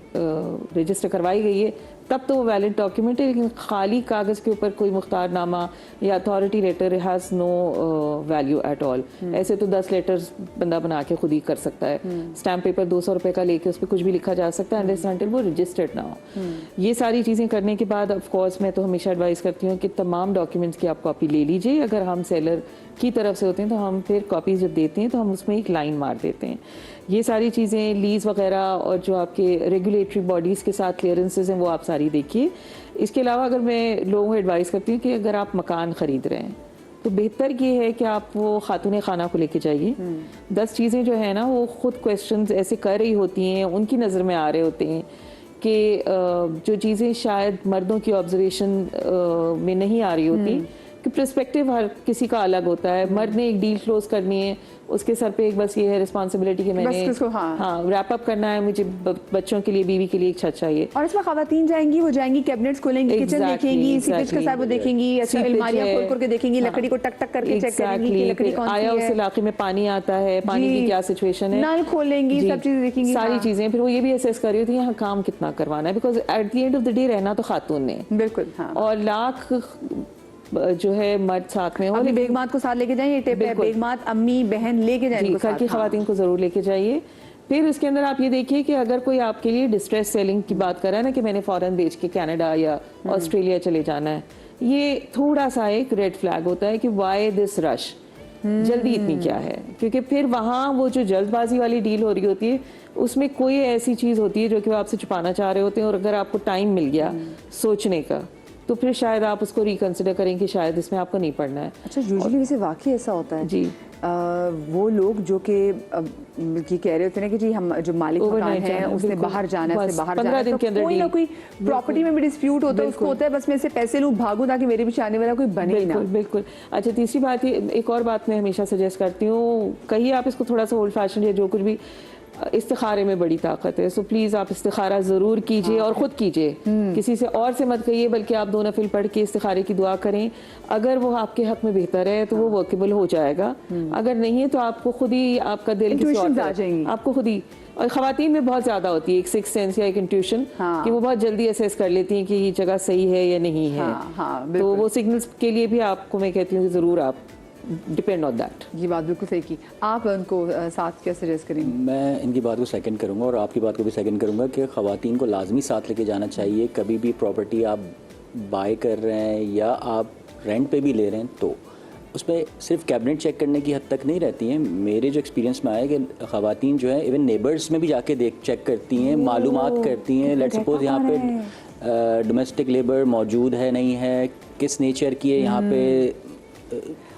रजिस्टर करवाई गई है तब तो वो वैलिड डॉक्यूमेंट है, लेकिन खाली कागज के ऊपर कोई मुख्तारनामा या authority letter has no value at all. ऐसे तो 10 लेटर्स बंदा बना के खुद ही कर सकता है। स्टैम्प पेपर 200 रुपए का लेके उस पर कुछ भी लिखा जा सकता है अनलेस अनटिल वो रजिस्टर्ड ना हो। ये सारी चीजें करने के बाद ऑफ कोर्स मैं तो हमेशा एडवाइस करती हूँ कि तमाम डॉक्यूमेंट्स की आप कॉपी ले लीजिए। अगर हम सेलर की तरफ से होते हैं तो हम फिर कॉपीज जब देते हैं तो हम उसमें एक लाइन मार देते हैं। ये सारी चीज़ें लीज वगैरह और जो आपके रेगुलेटरी बॉडीज़ के साथ क्लियरेंसेज हैं वो आप सारी देखिए। इसके अलावा अगर मैं लोगों को एडवाइस करती हूँ कि अगर आप मकान ख़रीद रहे हैं तो बेहतर ये है कि आप वो खातून खाना को लेके जाइए। 10 चीज़ें जो है ना वो खुद क्वेश्चंस ऐसे कर रही होती हैं, उनकी नज़र में आ रहे होते हैं कि जो चीज़ें शायद मर्दों की ऑब्जर्वेशन में नहीं आ रही होती कि पर्सपेक्टिव हर किसी का अलग होता है। मर्द ने एक डील क्लोज करनी है, उसके सर पे एक बस ये है रिस्पॉन्सिबिलिटी कि मैंने उसको, हाँ। रैप अप करना है, मुझे बच्चों के लिए, बीवी के लिए एक छत चाहिए। और इसमें खवातीन जाएंगी, वो जाएंगी कैबिनेट्स खोलेंगी, किचन Exactly, देखेंगी, सीपेज का साथ वो देखेंगी, अच्छा Seepage अलमारियां है। खोल करके देखेंगी, हाँ। लकड़ी को टक टक करके चेक करेंगी कि लकड़ी कौन सी आया उस है, इलाके में पानी आता है, पानी जी। की क्या सिचुएशन है, नल खोलेंगी, जी। सब चीजें देखेंगी, सारी हाँ। चीजें। फिर वो ये भी असेस कर रही होती है यहाँ काम कितना करवाना है, because at the end of the day रहना तो खातून ने, बिल्कुल, हाँ। और लाख जो है मर्द साथ में हो। अपनी बेगमात को साथ लेके जाइए, टेप है, बिल्कुल। बेगमात, अम्मी, बहन लेके जाए जी, इनको घर की साथ, हाँ। खवातीन को जरूर लेके जाइए। फिर उसके अंदर आप ये देखिए कि अगर कोई आपके लिए डिस्ट्रेस सेलिंग की बात कर रहा है ना कि मैंने फॉरेन बेच के कनाडा या ऑस्ट्रेलिया चले जाना है, ये थोड़ा सा एक रेड फ्लैग होता है कि वाई दिस रश, जल्दी इतनी क्या है। क्योंकि फिर वहाँ वो जो जल्दबाजी वाली डील हो रही होती है उसमें कोई ऐसी चीज़ होती है जो कि वो आपसे छुपाना चाह रहे होते हैं, और अगर आपको टाइम मिल गया सोचने का तो फिर शायद आप उसको रिकंसिडर करें कि शायद इसमें आपको नहीं पढ़ना है। अच्छा, यूजुअली वैसे वाकई ऐसा होता है जी। वो लोग जो कि ये कह रहे होते हैं ना कि जी हम जो मालिक मकान Overnight है जाना, उसने बिल्कुल। बाहर जाना है, बस उसने बाहर 15 जाना है, दिन तो के अंदर कोई ना deal। कोई प्रॉपर्टी में भी डिस्प्यूट होता है, उसको होता है बस मैं इससे पैसे लूँ भागूं ताकि मेरे पीछे आने वाला कोई बने ही ना। बिल्कुल बिल्कुल। अच्छा, तीसरी बात, ये एक और बात मैं हमेशा सजेस्ट करती हूँ, कहिए आप इसको थोड़ा सा ओल्ड फैशन या जो कुछ भी, इस्तिखारे में बड़ी ताकत है, सो प्लीज़ आप इस्तिखारा ज़रूर कीजिए और ख़ुद कीजिए, किसी से और से मत कहिए, बल्कि आप 2 नफिल पढ़ के इस्तिखारे की दुआ करें। अगर वो आपके हक में बेहतर है तो वो वर्केबल हो जाएगा, अगर नहीं है तो आपको खुद ही आपका दिल किसी और Intuitions आ तरफ- जाएंगी। आपको खुद ही। और ख़वातीन में बहुत ज़्यादा होती है एक सिक्स सेंस या एक इंट्यूशन, हाँ। कि वो बहुत जल्दी असेस कर लेती हैं कि ये जगह सही है या नहीं है। हाँ, हाँ, तो बिल्कुल। वो सिग्नल्स के लिए भी आपको मैं कहती हूँ कि ज़रूर आप डिपेंड ऑन दैट। ये बात बिल्कुल सही की। आप उनको साथ क्या सजेस्ट करेंगे? मैं इनकी बात को सेकंड करूंगा और आपकी बात को भी सेकंड करूंगा कि ख़वातीन को लाजमी साथ लेके जाना चाहिए। कभी भी प्रॉपर्टी आप बाय कर रहे हैं या आप रेंट पे भी ले रहे हैं तो उसमें सिर्फ कैबिनेट चेक करने की हद तक नहीं रहती हैं। मेरे जो एक्सपीरियंस में आया कि ख़वातीन जो है इवन नेबर्स में भी जाके चेक करती हैं, मालूमात करती हैं। लेट्स सपोज यहाँ पे डोमेस्टिक लेबर मौजूद है नहीं है, किस नेचर की है, यहाँ पे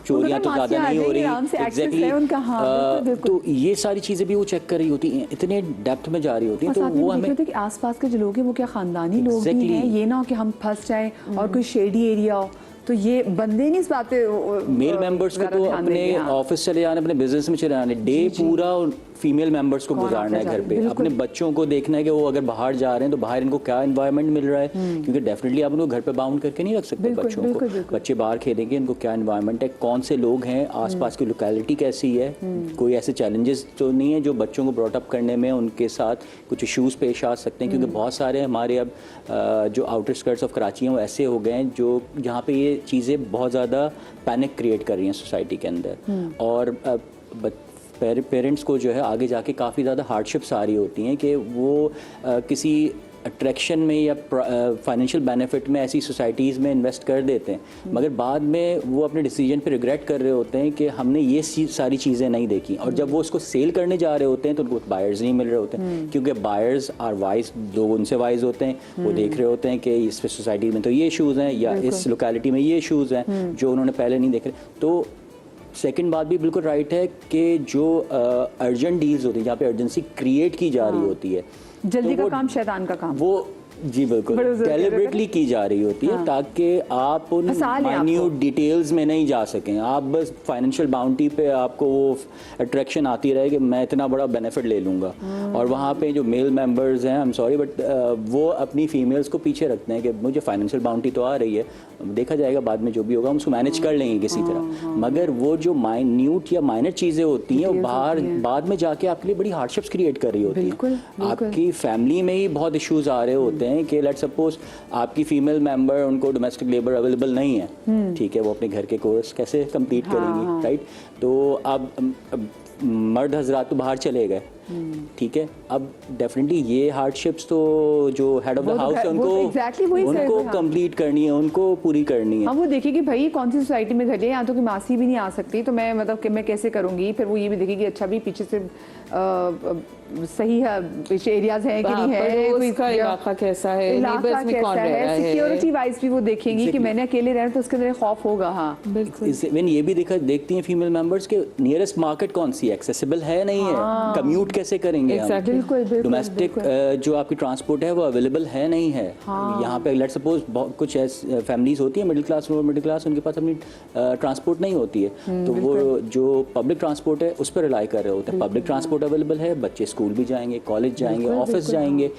चोरियाँ तो ज़्यादा नहीं हो रही, Exactly, उनका, हाँ, बिल्कुल, बिल्कुल। तो ये सारी चीज़ें भी वो चेक कर रही होती हैं, इतने डेप्थ में जा रही होती हैं। और तो साथ में वो देख रहे हमें होते हैं कि आसपास के जो लोग हैं वो क्या खानदानी लोग भी Exactly। हैं, ये ना हो कि हम फंस जाएं और कोई शेडी एरिया हो, तो ये बंदे नहीं इस बात पे मेल मेंबर्स को ज़्यादा तो ध्यान अपने देंगे, हाँ। ऑफिस चले जाने, अपने बिजनेस में चले जाने, डे पूरा फीमेल मेंबर्स को कौन गुजारना है आता घर जा- पे। बिल्कुल। अपने बच्चों को देखना है कि वो अगर बाहर जा रहे हैं तो बाहर इनको क्या एनवायरनमेंट मिल रहा है, क्योंकि डेफिनेटली आप उनको घर पे बाउंड करके नहीं रख सकते बिल्कुल, बच्चों बिल्कुल, को। बिल्कुल। बच्चे बाहर खेलेंगे, इनको क्या एनवायरनमेंट है, कौन से लोग हैं, आसपास की लोकेलिटी कैसी है, कोई ऐसे चैलेंजेस तो नहीं है जो बच्चों को ब्रॉट अप करने में उनके साथ कुछ इश्यूज पेश आ सकते हैं। क्योंकि बहुत सारे हमारे अब जो आउटर स्कर्ट्स ऑफ कराची हैं वो ऐसे हो गए हैं जो जहाँ पे ये चीज़ें बहुत ज़्यादा पैनिक क्रिएट कर रही हैं सोसाइटी के अंदर, और पेरेंट्स को जो है आगे जाके काफ़ी ज़्यादा हार्डशिप्स आ रही होती हैं कि वो किसी अट्रैक्शन में या फाइनेंशियल बेनिफिट में ऐसी सोसाइटीज़ में इन्वेस्ट कर देते हैं, मगर बाद में वो अपने डिसीजन पे रिग्रेट कर रहे होते हैं कि हमने ये सारी चीज़ें नहीं देखी, और जब वो उसको सेल करने जा रहे होते हैं तो उनको बायर्स नहीं मिल रहे होते हैं, क्योंकि बायर्स आर वाइज, लोग उनसे वाइज होते हैं, वो देख रहे होते हैं कि इस सोसाइटी में तो ये इशूज़ हैं या इस लोकेलिटी में ये इशूज़ हैं जो उन्होंने पहले नहीं देखे। तो सेकंड बात भी बिल्कुल राइट है कि जो अर्जेंट डील्स होती है, जहाँ पे अर्जेंसी क्रिएट की जा रही होती है, जल्दी तो का काम शैतान का काम, वो जी बिल्कुल डेलिबरेटली की जा रही होती है, ताकि आप उन माइन्यूट डिटेल्स में नहीं जा सकें। आप बस फाइनेंशियल बाउंटी पे आपको वो अट्रैक्शन आती रहे कि मैं इतना बड़ा बेनिफिट ले लूँगा, और वहाँ पे जो मेल मेंबर्स हैं, आई एम सॉरी बट वो अपनी फीमेल्स को पीछे रखते हैं कि मुझे फाइनेंशियल बाउंटी तो आ रही है, देखा जाएगा बाद में जो भी होगा हम उसको मैनेज कर लेंगे किसी तरह, मगर वो जो माइन्यूट या माइनर चीज़ें होती हैं वो बाहर बाद में जाके आपके लिए बड़ी हार्डशिप्स क्रिएट कर रही होती हैं। आपकी फैमिली में ही बहुत इश्यूज आ रहे होते हैं कि लेट्स सपोज आपकी फीमेल मेंबर, उनको डोमेस्टिक लेबर अवेलेबल नहीं है, ठीक है, वो अपने घर के कोर्स कैसे कंप्लीट करेंगी, राइट? तो अब मर्द हजरात तो बाहर चले गए, ठीक है, अब डेफिनेटली ये हार्डशिप्स तो जो हेड ऑफ द हाउस है उनको कंप्लीट करनी है, उनको पूरी करनी है। हाँ, वो देखिए कि भाई कौन सी सोसाइटी में घर है, यहाँ तो कि मासी भी नहीं आ सकती, तो मैं मतलब कि मैं कैसे करूँगी। फिर वो ये भी देखेगी अच्छा भी पीछे से सही है, पीछे एरियाज हैं कि नहीं है, उसका इलाका कैसा है, नेबर्स में कौन रह रहा है, सिक्योरिटी वाइज भी वो देखेंगी कि मैंने अकेले रहना तो उसके अंदर खौफ होगा। हाँ बिल्कुल। इवन ये भी देखती हैं फीमेल मेंबर्स के नियरेस्ट मार्केट कौन सी है, एक्सेसिबल है नहीं है, कम्यूट कैसे करेंगे हम, डोमेस्टिक जो आपकी ट्रांसपोर्ट है वो अवेलेबल है नहीं है। यहाँ पे लेट्स सपोज कुछ फैमिलीज होती है middle class, lower middle class, उनके पास अपनी ट्रांसपोर्ट नहीं होती है, तो वो जो पब्लिक ट्रांसपोर्ट है उस पर रिलाई कर रहे होते हैं। पब्लिक ट्रांसपोर्ट अवेलेबल है, बच्चे स्कूल भी जाएंगे, कॉलेज जाएंगे, ऑफिस जाएंगे,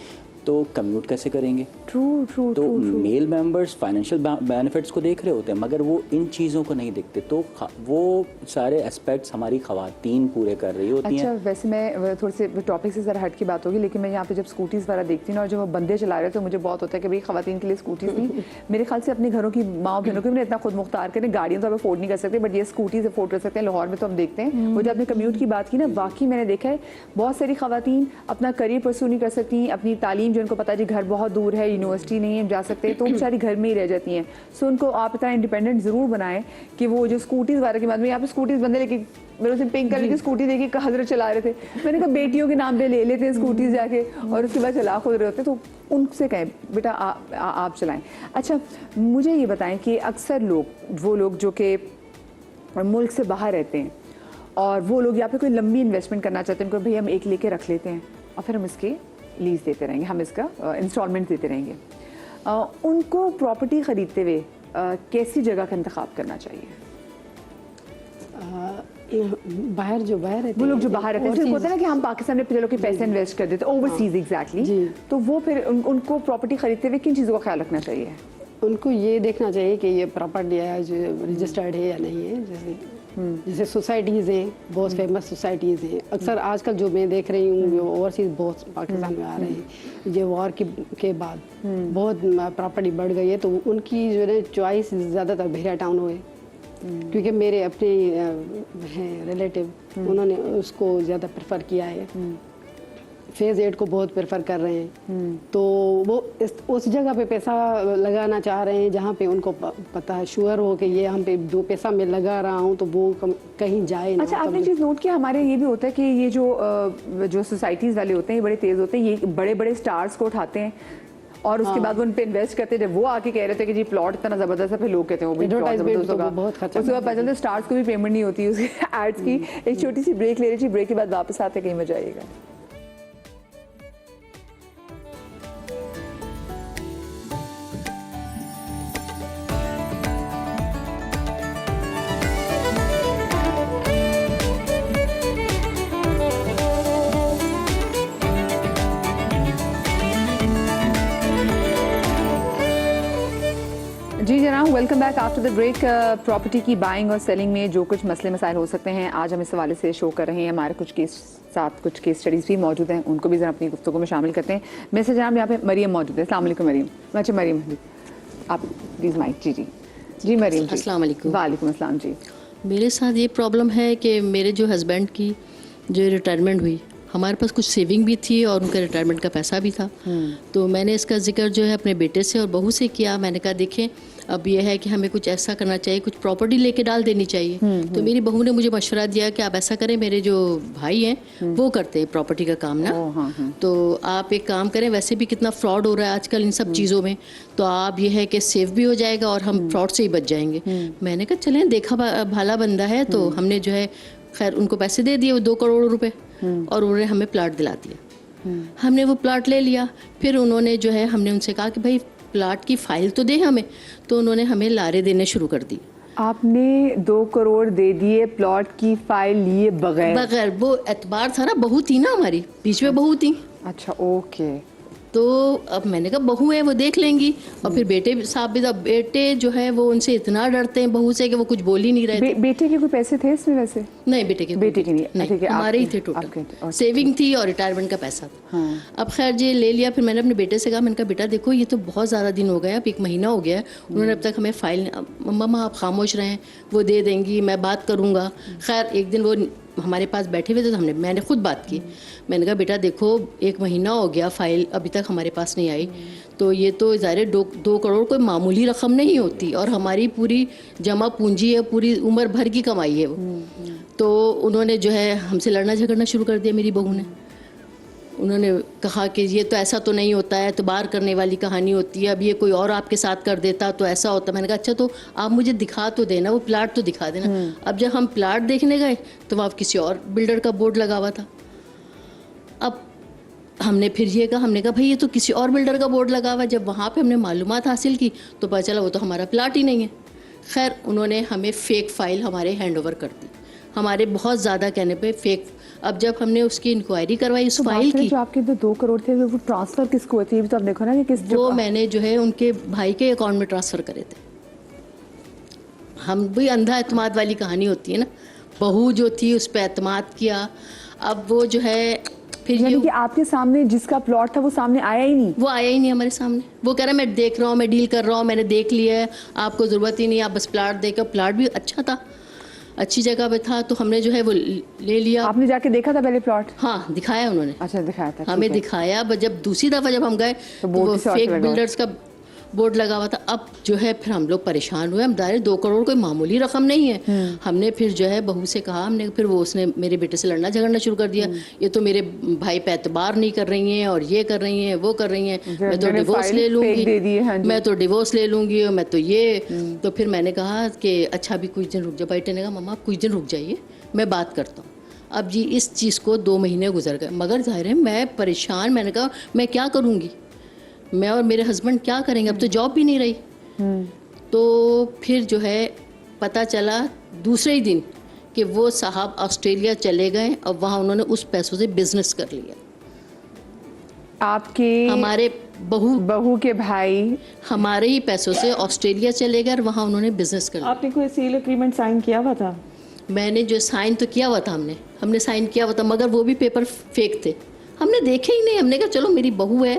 तो कम्यूट कैसे करेंगे? तो मेल मेंबर्स फाइनेंशियल बेनिफिट्स को देख रहे होते हैं, मगर वो इन चीज़ों को नहीं देखते, तो वो सारे एस्पेक्ट्स हमारी खवातीन पूरे कर रही होती हैं। अच्छा, वैसे मैं थोड़े से टॉपिक से ज़रा हट की बात होगी, लेकिन मैं यहाँ पे जब स्कूटीज़ वगैरह देखती हूँ और जब वो बंदे चला रहे हैं तो मुझे बहुत होता है कि भाई खवातीन के लिए स्कूटीज़ नहीं, मेरे ख्याल से अपने घरों की माँ बहनों को भी इतना खुद मुख्तार करें, गाड़ियाँ तो आप अफोर्ड नहीं कर सकते, बट ये स्कूटीज़ अफोर्ड कर सकते हैं। लाहौर में तो हम देखते हैं, वो जब आपने कम्यूट की बात की ना, वाकई मैंने देखा है बहुत सारी खवातीन अपना करियर परस्यू नहीं कर सकती, अपनी तालीम जो उनको पता है जी घर बहुत दूर है, यूनिवर्सिटी नहीं है जा सकते, तो बेचारी घर में ही रह जाती हैं। सो उनको आप इतना इंडिपेंडेंट ज़रूर बनाएं कि वो जो स्कूटीज़ वगैरह की बात में, यहाँ पे स्कूटीज़ बंदे लेके मेरे से पिंक कलर की स्कूटी देखी हजरत चला रहे थे, मैंने कहा बेटियों के नाम पे ले लेते हैं स्कूटीज़ जाके और उसके बाद चला खुद रहे होते, तो उनसे कहें बेटा आप चलाएं। अच्छा, मुझे ये बताएं कि अक्सर लोग, वो लोग जो कि मुल्क से बाहर रहते हैं और वो लोग यहाँ पे कोई लंबी इन्वेस्टमेंट करना चाहते हैं, उनको भाई हम एक लेके रख लेते हैं और फिर हम इसके लीज देते रहेंगे, हम इसका इंस्टॉलमेंट देते रहेंगे, उनको प्रॉपर्टी ख़रीदते हुए कैसी जगह का इंतखाब करना चाहिए? बाहर जो बाहर रहते वो लोग जो बाहर रहते हैं, सिर्फ होता है ना कि हम पाकिस्तान में चलो कि पैसे इन्वेस्ट कर देते ओवरसीज, एग्जैक्टली, तो वो फिर उनको प्रॉपर्टी खरीदते हुए किन चीज़ों का ख्याल रखना चाहिए? उनको ये देखना चाहिए कि ये प्रॉपर्टी है जो रजिस्टर्ड है या नहीं है। जैसे सोसाइटीज़ हैं, बहुत फेमस सोसाइटीज़ हैं, अक्सर आजकल जो मैं देख रही हूँ ओवरसीज बहुत पाकिस्तान में आ रहे हैं, ये वॉर के बाद बहुत प्रॉपर्टी बढ़ गई है, तो उनकी जो है चॉइस ज़्यादातर बहरा टाउन हुए, क्योंकि मेरे अपने हैं रिलेटिव, उन्होंने उसको ज़्यादा प्रेफर किया है, फेज़ 8 को बहुत प्रेफर कर रहे हैं, तो वो उस जगह पे पैसा लगाना चाह रहे हैं जहाँ पे उनको पता है, श्योर हो कि ये हम पे जो पैसा मैं लगा रहा हूँ तो वो कहीं जाए ना। अच्छा, आपने चीज़ नोट किया, हमारे ये भी होता है कि ये जो सोसाइटीज़ वाले होते हैं ये बड़े तेज़ होते हैं, ये बड़े बड़े स्टार्स को उठाते हैं और उसके बाद वो उन पे इन्वेस्ट करते हैं। जब वो आके कह रहे थे कि जी प्लॉट इतना ज़बरदस्त है, फिर लोग कहते हैं वो भी प्लॉट ज़बरदस्त होगा, उसके बाद पता चलता स्टार्स को भी पेमेंट नहीं होती उसके एड्स की। एक छोटी सी ब्रेक ले रही थी, ब्रेक के बाद वापस आते कहीं मजा आएगा। जी जनाब, welcome back after the break. Property की बाइंग और सेलिंग में जो कुछ मसले मसाइल हो सकते हैं, आज हम इस हवाले से शो कर रहे हैं। हमारे कुछ केस स्टडीज़ भी मौजूद हैं, उनको भी ज़रा अपनी गुफ्तगू में शामिल करते हैं। मेरे से जनाब यहाँ पे मरियम मौजूद है। अस्सलाम वालेकुम मरियम। अच्छा मरियम, आप प्लीज़ माइक। जी जी जी मरियम जी, अस्सलाम वालेकुम। वालेकुम अस्सलाम जी। मेरे साथ ये प्रॉब्लम है कि मेरे जो हस्बैंड की जो रिटायरमेंट हुई, हमारे पास कुछ सेविंग भी थी और उनका रिटायरमेंट का पैसा भी था। तो मैंने इसका जिक्र जो है अपने बेटे से और बहू से किया। मैंने कहा देखें अब ये है कि हमें कुछ ऐसा करना चाहिए, कुछ प्रॉपर्टी लेके डाल देनी चाहिए। तो मेरी बहू ने मुझे मशवरा दिया कि आप ऐसा करें, मेरे जो भाई हैं वो करते हैं प्रॉपर्टी का काम ना, तो आप एक काम करें, वैसे भी कितना फ्रॉड हो रहा है आजकल इन सब चीज़ों में, तो आप ये है कि सेफ भी हो जाएगा और हम फ्रॉड से ही बच जाएंगे। मैंने कहा चलें, देखा भाला बंदा है, तो हमने जो है खैर उनको पैसे दे दिए 2 करोड़ रुपए और उन्होंने हमें प्लाट दिला दिया। हमने वो प्लाट ले लिया। फिर उन्होंने जो है, हमने उनसे कहा कि भाई प्लाट की फाइल तो दे हमें, तो उन्होंने हमें लारे देने शुरू कर दी। आपने 2 करोड़ दे दिए प्लॉट की फाइल लिए बगैर? वो एतबार था ना, बहू थी ना हमारी, बीच में बहू थी। अच्छा, ओके। तो अब मैंने कहा बहू है वो देख लेंगी, और फिर बेटे साहब भी, बेटे जो है वो उनसे इतना डरते हैं बहू से कि वो कुछ बोल ही नहीं रहे थे। बेटे के कोई पैसे थे इसमें वैसे? नहीं, बेटे के नहीं, ठीक है, हमारे ही थे टोटल, सेविंग थी और रिटायरमेंट का पैसा था। अब खैर ये ले लिया। फिर मैंने अपने बेटे से कहा, मैंने कहा बेटा देखो ये तो बहुत ज़्यादा दिन हो गए, अब 1 महीना हो गया है, उन्होंने अब तक हमें फाइल, मम्मा आप खामोश रहें, वो दे देंगी, मैं बात करूँगा। खैर एक दिन वो हमारे पास बैठे हुए थे, तो मैंने खुद बात की। मैंने कहा बेटा देखो 1 महीना हो गया, फाइल अभी तक हमारे पास नहीं आई, तो ये तो ज़ाहिर 2 करोड़ कोई मामूली रकम नहीं होती, और हमारी पूरी जमा पूंजी है, पूरी उम्र भर की कमाई है वो। तो उन्होंने जो है हमसे लड़ना झगड़ना शुरू कर दिया मेरी बहू ने। उन्होंने कहा कि ये तो ऐसा तो नहीं होता है, तो बार करने वाली कहानी होती है, अब ये कोई और आपके साथ कर देता तो ऐसा होता। मैंने कहा अच्छा तो आप मुझे दिखा तो देना, वो प्लाट तो दिखा देना। अब जब हम प्लाट देखने गए तो वहाँ किसी और बिल्डर का बोर्ड लगा हुआ था। अब हमने फिर ये कहा, हमने कहा भाई ये तो किसी और बिल्डर का बोर्ड लगा हुआ है। जब वहाँ पे हमने मालूमात हासिल की तो पता चला वो तो हमारा प्लाट ही नहीं है। खैर उन्होंने हमें फ़ेक फ़ाइल हमारे हैंड ओवर कर दी, हमारे बहुत ज़्यादा कहने पे फ़ेक। अब जब हमने उसकी इंक्वायरी करवाई उस फाइल की, जो आपके 2 करोड़ थे वो ट्रांसफ़र किसको हुए थे? तो आप देखो ना कि किस, वो मैंने जो है उनके भाई के अकाउंट में ट्रांसफ़र करे थे। हम भी अंधा एतमाद वाली कहानी होती है ना, बहू जो थी उस पर एतमाद किया। अब वो जो है फिर यानी कि आपके सामने जिसका प्लॉट था वो सामने आया ही नहीं? वो आया ही नहीं हमारे सामने। वो कह रहा है मैं देख रहा हूँ, मैं डील कर रहा हूँ, मैंने देख लिया है, आपको ज़रूरत ही नहीं, आप बस प्लाट देखो। प्लाट भी अच्छा था, अच्छी जगह पे था, तो हमने जो है वो ले लिया। आपने जाके देखा था पहले प्लॉट? हाँ दिखाया उन्होंने। अच्छा दिखाया था, हमें दिखाया। जब दूसरी दफ़ा जब हम गए तो वो फेक बिल्डर्स का बोर्ड लगा हुआ था। अब जो है फिर हम लोग परेशान हुए। हम दायरे 2 करोड़ कोई मामूली रकम नहीं है। हमने फिर जो है बहू से कहा, हमने फिर वो उसने मेरे बेटे से लड़ना झगड़ना शुरू कर दिया। ये तो मेरे भाई पे एतबार नहीं कर रही हैं, और ये कर रही हैं, वो कर रही हैं, मैं तो डिवोर्स ले लूँगी, मैं तो डिवोर्स ले लूँगी, और मैं तो ये। तो फिर मैंने कहा कि अच्छा अभी कुछ दिन रुक जाओ। बेटे ने कहा मम्मा आप कुछ दिन रुक जाइए, मैं बात करता हूँ। अब जी इस चीज़ को 2 महीने गुजर गए, मगर ज़ाहिर है मैं परेशान। मैंने कहा मैं क्या करूँगी, मैं और मेरे हस्बैंड क्या करेंगे, अब तो जॉब भी नहीं रही। तो फिर जो है पता चला दूसरे ही दिन कि वो साहब ऑस्ट्रेलिया चले गए, और वहाँ उन्होंने उस पैसों से बिजनेस कर लिया। आपके हमारे बहू के भाई हमारे ही पैसों से ऑस्ट्रेलिया चले गए और वहाँ उन्होंने बिजनेस कर लिया। आपने कोई सेल एग्रीमेंट साइन किया हुआ था? मैंने जो साइन तो किया हुआ था, हमने साइन किया हुआ था, मगर वो भी पेपर फेक थे, हमने देखे ही नहीं। हमने कहा चलो मेरी बहू है।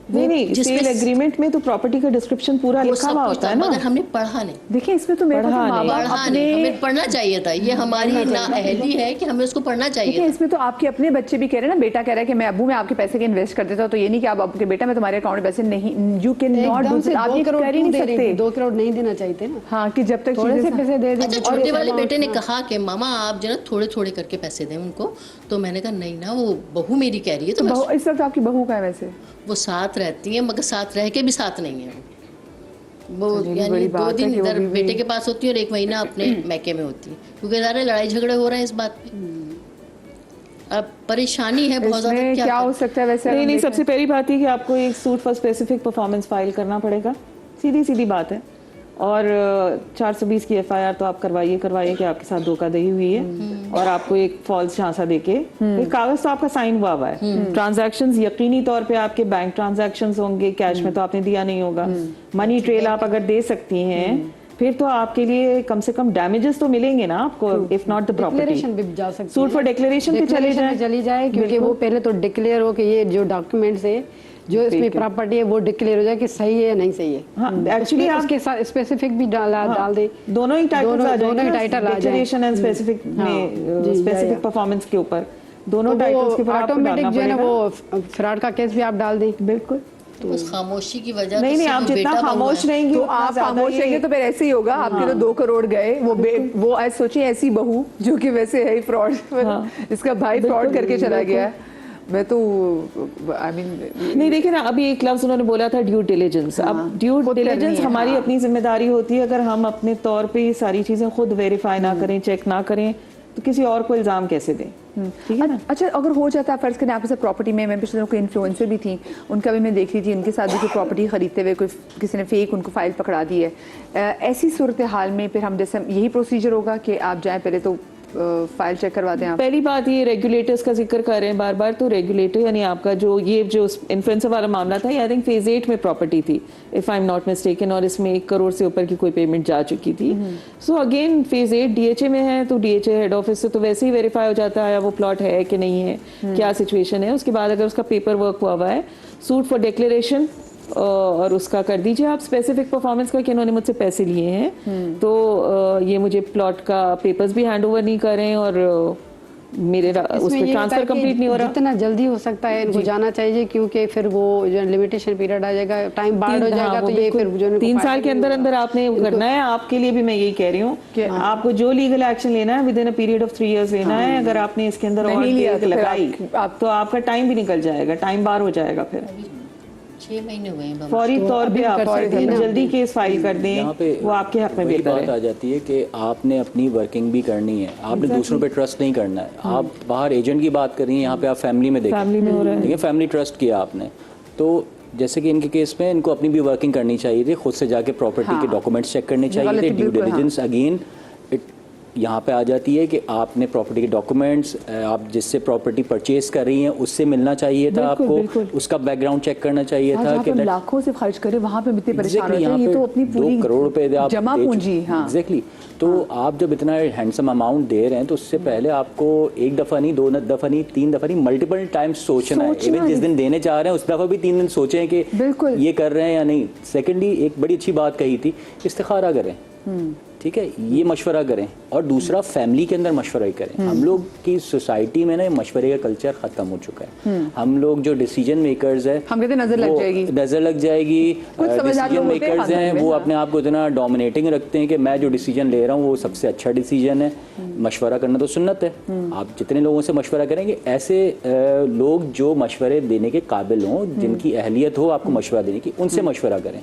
नहीं, सेल एग्रीमेंट में तो प्रॉपर्टी का डिस्क्रिप्शन पूरा लिखा हुआ होता है ना, मगर हमने पढ़ा नहीं। देखिए इसमें तो मेरे हमें पढ़ना चाहिए था, ये हमारी नाअहली है कि हमें उसको पढ़ना चाहिए। इसमें तो आपके अपने बच्चे भी कह रहे हैं ना, बेटा कह रहा है कि मैं अब्बू मैं आपके पैसे के इन्वेस्ट कर देता हूँ, तो ये नहीं कि आप आपके बेटा मैं तुम्हारे अकाउंट में पैसे नहीं, you can not do this. आप ये कर ही नहीं सकते। 2 करोड़ नहीं देना चाहिए ना। हाँ, कि जब तक थोड़े से पैसे दे दे। अच्छा छोटे वाले बेटे ने कहा कि मामा आप जो ना थोड़े थोड़े करके पैसे दें उनको, तो मैंने कहा नहीं ना, वो बहू मेरी कह रही है। तो इस वक्त आपकी बहू का है वैसे? वो साथ रहती है, मगर साथ रह के भी साथ नहीं है वो। यानी 2 दिन इधर बेटे के पास होती है और 1 महीना अपने मैके में होती है, क्योंकि ज़्यादा लड़ाई झगड़े हो रहे हैं इस बात पे। अब परेशानी है बहुत ज़्यादा। क्या हो सकता है वैसे? नहीं, सबसे पहली बात है कि आपको एक suit for specific performance file करना पड़ेगा, सीधी बात है। और 420 की FIR तो आप करवाइए कि आपके साथ धोखाधड़ी हुई है, और आपको एक फॉल्स झांसा देके एक कागज तो आपका साइन हुआ है। ट्रांजैक्शंस यकीनी तौर पे आपके बैंक ट्रांजैक्शंस होंगे, कैश में तो आपने दिया नहीं होगा। मनी ट्रेल आप अगर दे सकती हैं फिर तो आपके लिए कम से कम डैमेजेस तो मिलेंगे ना आपको, इफ नॉट द प्रॉपर्टी। भी जा सकती है, सूट फॉर डिक्लेरेशन पे चली जाए, क्योंकि वो पहले तो डिक्लेयर हो कि ये जो डॉक्यूमेंट्स है जो इसमें प्रॉपर्टी है वो डिक्लेयर हो जाए कि सही है या नहीं सही है। हाँ, एक्चुअली उसके साथ स्पेसिफिक भी डाल दे, दोनों ही टाइटल आ जाएंगे, डिक्लेरेशन एंड स्पेसिफिक में स्पेसिफिक परफॉर्मेंस के ऊपर। दोनों टाइटल्स के ऊपर आपको डालना ऑटोमेटिक जो है ना पड़ेगा। वो फ्रॉड का केस भी आप डाल दें। बिल्कुल तो उस खामोशी की वजह नहीं नहीं, से आप जो जितना बेटा बन खामोश हुआ है, रहेंगी तो उतना आप ज्यादा खामोश ये- रहेंगे तो फिर ऐसे ही होगा। आपके तो 2 करोड़ गए, वो आज सोचिए ऐसी बहू जो कि वैसे है ही फ्रॉड, इसका भाई फ्रॉड करके चला गया है। मैं तो आई मीन नहीं देखिए ना, अभी एक लफ्ज उन्होंने बोला था ड्यू डिलिजेंस। अब ड्यू खुद करनी डिलिजेंस है, हमारी हाँ। अपनी जिम्मेदारी होती है। अगर हम अपने तौर पे ये सारी चीजें खुद वेरीफाई ना करें, चेक ना करें, तो किसी और को इल्जाम कैसे दें? ठीक है ना। अच्छा, अगर हो जाता है फर्ज करें आपके साथ प्रॉपर्टी में, मैं पिछले दिनों कोई इन्फ्लुएंसर भी थी, उनका भी मैं देख रही थी, उनके साथ भी कोई प्रॉपर्टी खरीदते हुए कोई किसी ने फेक उनको फाइल पकड़ा दी है। ऐसी सूरत हाल में फिर हम जैसे यही प्रोसीजर होगा कि आप जाएं पहले तो फाइल चेक करवा दें आप? पहली बात ये रेगुलेटर्स का जिक्र कर रहे हैं बार बार, तो रेगुलेटर यानी आपका जो इन्फ्लुएंसर वाला मामला था, आई थिंक फेज 8 में प्रॉपर्टी थी if I am not mistaken, और इसमें 1 करोड़ से ऊपर की कोई पेमेंट जा चुकी थी। सो अगेन फेज 8 डीएचए में है, तो डीएचए हेड ऑफिस से तो वैसे ही वेरीफाई हो जाता है वो प्लॉट है कि नहीं है, क्या सिचुएशन है। उसके बाद अगर उसका पेपर वर्क हुआ है, सूट फॉर डिक्लेरेशन और उसका कर दीजिए आप स्पेसिफिक परफॉर्मेंस का कि इन्होंने मुझसे पैसे लिए हैं, तो ये मुझे प्लॉट का पेपर्स भी हैंड ओवर नहीं करें और मेरे उसमें ट्रांसफर कंप्लीट नहीं हो रहा। जितना जल्दी हो सकता है इनको जाना चाहिए, क्योंकि फिर वो जो लिमिटेशन पीरियड आ जाएगा, टाइम बाढ़ हो जाएगा, तो ये फिर जो 3 साल के अंदर अंदर आपने करना है। आपके लिए भी मैं यही कह रही हूँ कि आपको जो लीगल एक्शन लेना है with in a period of 3 years लेना है। अगर आपने इसके अंदर और लिया तो फिर लगाई आप तो आपका टाइम भी निकल जाएगा, टाइम बार हो जाएगा। फिर 6 महीने हुए हैं बाबा। फौरी तौर पे आप कर सकते हैं ना। जल्दी केस फाइल कर यहाँ दें, पे वो आपके हक में वही बेहतर बात है। आ जाती है कि आपने अपनी वर्किंग भी करनी है, आपने दूसरों पे ट्रस्ट नहीं करना है। आप बाहर एजेंट की बात कर रही हैं, यहाँ पे आप फैमिली में देखें, फैमिली में हो रहा है। देखिए फैमिली ट्रस्ट किया आपने, तो जैसे कि इनके केस में इनको अपनी भी वर्किंग करनी चाहिए थी, खुद से जाके प्रॉपर्टी के डॉक्यूमेंट्स चेक करने चाहिए थे। गलती ड्यू बिल्कुल, डिलिजेंस अगेन यहाँ पे आ जाती है कि आपने प्रॉपर्टी के डॉक्यूमेंट्स, आप जिससे प्रॉपर्टी परचेज कर रही हैं उससे मिलना चाहिए था बिल्कुल, आपको, बिल्कुल। उसका बैकग्राउंड चेक करना चाहिए था जहाँ कि पे that- लाखों से खर्च करे वहाँ पे इतने परेशान Exactly, होते हैं। यहाँ ये पे तो अपनी 2 पूरी करोड़ रुपए आप जमा दे पूंजी, चुके- हाँ Exactly. तो आप जब इतना हैंडसम अमाउंट दे रहे हैं तो उससे पहले आपको 1 दफ़ा नहीं, 2 दफ़ा नहीं, 3 दफ़ा नहीं, मल्टीपल टाइम्स सोचना है। सोचना इवन जिस है। दिन देने चाह रहे हैं उस दफ़ा भी 3 दिन सोचें कि बिल्कुल। ये कर रहे हैं या नहीं। सेकेंडली एक बड़ी अच्छी बात कही थी, इस्तिखारा करें, ठीक है, ये मशवरा करें। और दूसरा फैमिली के अंदर मशवरा ही करें। हम लोग की सोसाइटी में ना मशवरे का कल्चर ख़त्म हो चुका है। हम लोग जो डिसीजन मेकर्स है, हम कहते हैं नजर लग वो जाएगी। नजर लग जाएगी। कुछ समझदार डिसीजन लोग होते हैं मेकर्स हैं, खानदान में, वो हाँ। अपने आप को इतना डोमिनेटिंग रखते हैं कि मैं जो डिसीजन ले रहा हूँ वो सबसे अच्छा डिसीजन है। मशवरा करना तो सुन्नत है, आप जितने लोगों से मशवरा करेंगे, ऐसे लोग जो मशवरे देने के काबिल हों, जिनकी अहलियत हो आपको मशवरा देने की, उनसे मशवरा करें।